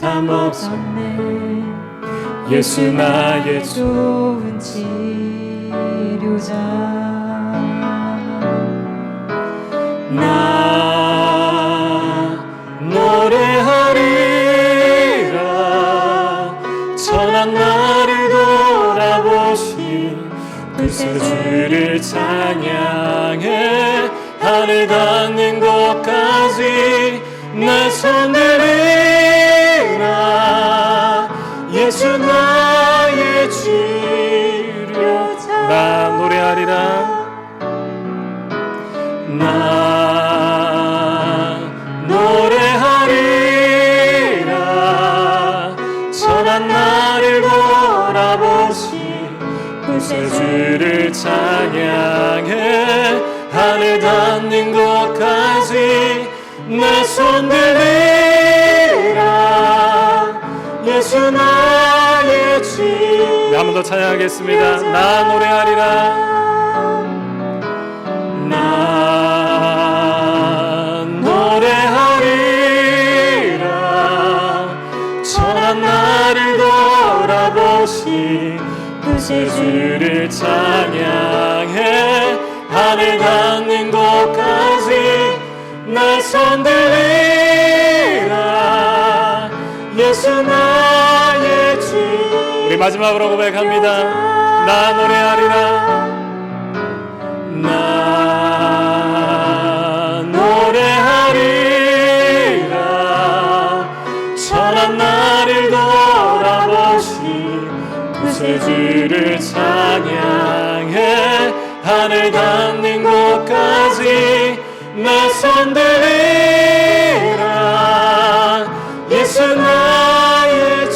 다 멈췄네. 예수 나의 좋은 치료자, 나 노래하리라. 천한 나를 돌아보신 구세주를 찬양해. 하늘 닿는 곳까지 내 손 들으라. 예수 나의 치료자, 나 노래하리라. 나 노래하리라. 천한 나를 돌아보신 구세주를 찬양해. 하늘 닿는 곳까지 내 손 들으라. 예수 나의 치료자. 한 번 더 찬양하겠습니다. 나 노래하리라. 나 노래하리라. 천한 나를 돌아보신 구세주를 찬양해. 하늘 닿는 곳까지 내 손 들으라. 예수 나의 치료자. 우리 마지막으로 고백합니다. 나 노래하리라. 나 노래하리라. 천한 나를 돌아보신 구세주를 찬양해. 하늘 닿는 곳까지 내 손 들으라. 예수 나의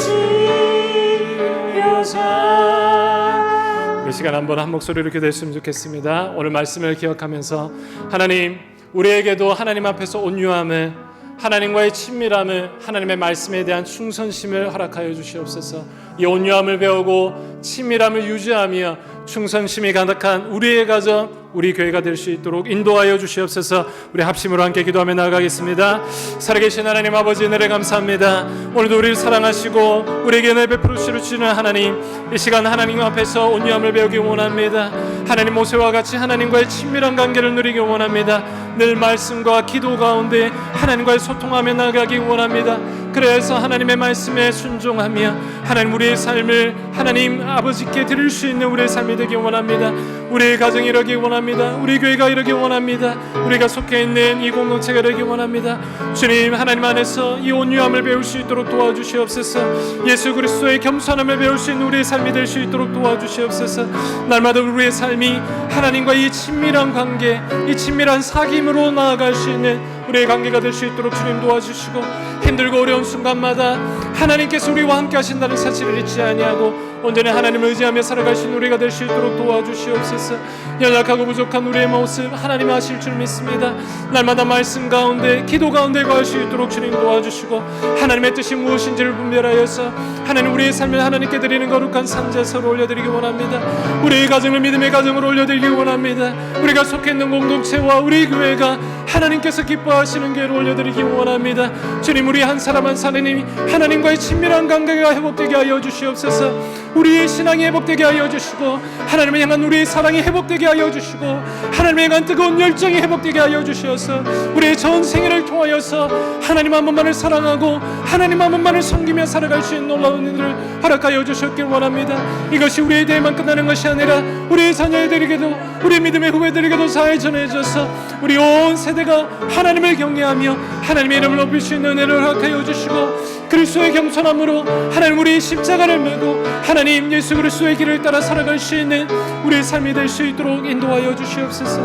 치료자. 이 시간 한번 한 목소리 이렇게 됐으면 좋겠습니다. 오늘 말씀을 기억하면서 하나님, 우리에게도 하나님 앞에서 온유함을, 하나님과의 친밀함을, 하나님의 말씀에 대한 충성심을 허락하여 주시옵소서. 이 온유함을 배우고 친밀함을 유지하며 충성심이 가득한 우리의 가정, 우리 교회가 될 수 있도록 인도하여 주시옵소서. 우리 합심으로 함께 기도하며 나아가겠습니다. 살아계신 하나님 아버지, 은혜를 감사합니다. 오늘도 우리를 사랑하시고 우리에게 은혜 베풀어 주시는 하나님, 이 시간 하나님 앞에서 온유함을 배우기 원합니다. 하나님 모세와 같이 하나님과의 친밀한 관계를 누리기 원합니다. 늘 말씀과 기도 가운데 하나님과의 소통하며 나아가기 원합니다. 그래서 하나님의 말씀에 순종하며 하나님 우리의 삶을 하나님 아버지께 드릴 수 있는 우리의 삶이 되기 원합니다. 우리의 가정이 이러기 원합니다. 우리 교회가 이러기 원합니다. 우리가 속해 있는 이 공동체가 이러기 원합니다. 주님, 하나님 안에서 이 온유함을 배울 수 있도록 도와주시옵소서. 예수 그리스도의 겸손함을 배울 수 있는 우리의 삶이 될 수 있도록 도와주시옵소서. 날마다 우리의 삶이 하나님과 이 친밀한 관계, 이 친밀한 사귐으로 나아갈 수 있는 우리의 관계가 될 수 있도록 주님 도와주시고, 힘들고 어려운 순간마다 하나님께서 우리와 함께 하신다는 사실을 잊지 아니하고 온전히 하나님을 의지하며 살아갈 수 있는 우리가 될 수 있도록 도와주시옵소서. 연약하고 부족한 우리의 모습 하나님 아실 줄 믿습니다. 날마다 말씀 가운데, 기도 가운데 거할 수 있도록 주님 도와주시고, 하나님의 뜻이 무엇인지를 분별하여서 하나님 우리의 삶을 하나님께 드리는 거룩한 산제서로 올려드리기 원합니다. 우리의 가정을 믿음의 가정으로 올려드리기 원합니다. 우리가 속해 있는 공동체와 우리 교회가 하나님께서 기뻐하시는 교회로 올려드리기 원합니다. 주님, 우리 한 사람 한 사람이 하나님과의 친밀한 관계가 회복되게 하여 주시옵소서. 우리의 신앙이 회복되게 하여 주시고, 하나님을 향한 우리의 사랑이 회복되게 하여 주시고, 하나님을 향한 뜨거운 열정이 회복되게 하여 주셔서 우리의 전 생애를 통하여서 하나님 한 분만을 사랑하고 하나님 한 분만을 섬기며 살아갈 수 있는 놀라운 일을 허락하여 주셨길 원합니다. 이것이 우리에 대해만 끝나는 것이 아니라 우리의 자녀들에게도, 우리 믿음의 후배들에게도 잘 전해져서 우리 온 세대가 하나님을 경외하며 하나님의 이름을 높일 수 있는 은혜를 허락하여 주시고, 그리스도의 겸손함으로 하나님 우리의 십자가를 메고 하나님 예수 그리스도의 길을 따라 살아갈 수 있는 우리의 삶이 될 수 있도록 인도하여 주시옵소서.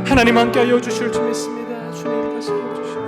하나님 함께하여 주실 줄 믿습니다. 주님 다시 도와주시옵소서.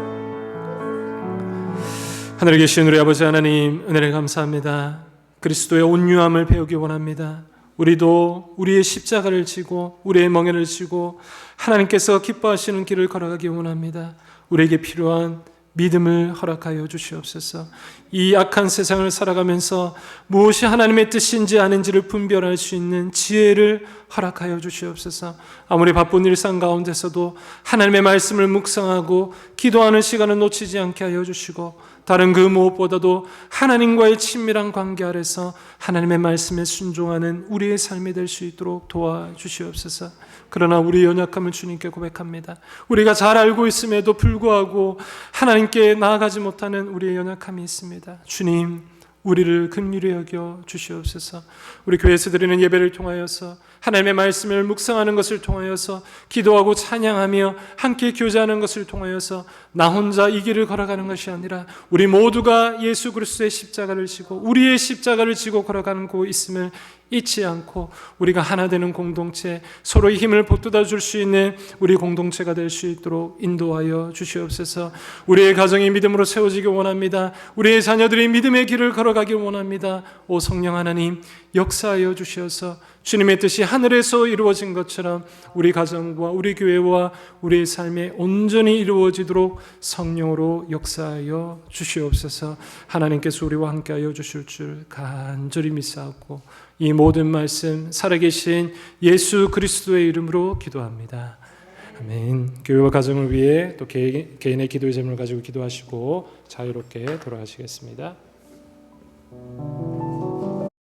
하늘에 계신 우리 아버지 하나님, 은혜를 감사합니다. 그리스도의 온유함을 배우기 원합니다. 우리도 우리의 십자가를 지고 우리의 멍에를 지고 하나님께서 기뻐하시는 길을 걸어가기 원합니다. 우리에게 필요한 믿음을 허락하여 주시옵소서. 이 악한 세상을 살아가면서 무엇이 하나님의 뜻인지 아닌지를 분별할 수 있는 지혜를 허락하여 주시옵소서. 아무리 바쁜 일상 가운데서도 하나님의 말씀을 묵상하고 기도하는 시간을 놓치지 않게 하여 주시고, 다른 그 무엇보다도 하나님과의 친밀한 관계 아래서 하나님의 말씀에 순종하는 우리의 삶이 될 수 있도록 도와주시옵소서. 그러나 우리의 연약함을 주님께 고백합니다. 우리가 잘 알고 있음에도 불구하고 하나님께 나아가지 못하는 우리의 연약함이 있습니다. 주님, 우리를 긍휼히 여겨 주시옵소서. 우리 교회에서 드리는 예배를 통하여서 하나님의 말씀을 묵상하는 것을 통하여서 기도하고 찬양하며 함께 교제하는 것을 통하여서 나 혼자 이 길을 걸어가는 것이 아니라 우리 모두가 예수 그리스도의 십자가를 지고 우리의 십자가를 지고 걸어가는 곳 있음을 잊지 않고 우리가 하나 되는 공동체, 서로의 힘을 보태다 줄 수 있는 우리 공동체가 될 수 있도록 인도하여 주시옵소서. 우리의 가정이 믿음으로 세워지기 원합니다. 우리의 자녀들이 믿음의 길을 걸어가길 원합니다. 오 성령 하나님, 역사하여 주셔서 주님의 뜻이 하늘에서 이루어진 것처럼 우리 가정과 우리 교회와 우리의 삶에 온전히 이루어지도록 성령으로 역사하여 주시옵소서. 하나님께서 우리와 함께하여 주실 줄 간절히 믿사옵고 이 모든 말씀 살아계신 예수 그리스도의 이름으로 기도합니다. 아멘. 교회와 가정을 위해 또 개인의 기도의 제목을 가지고 기도하시고 자유롭게 돌아가시겠습니다.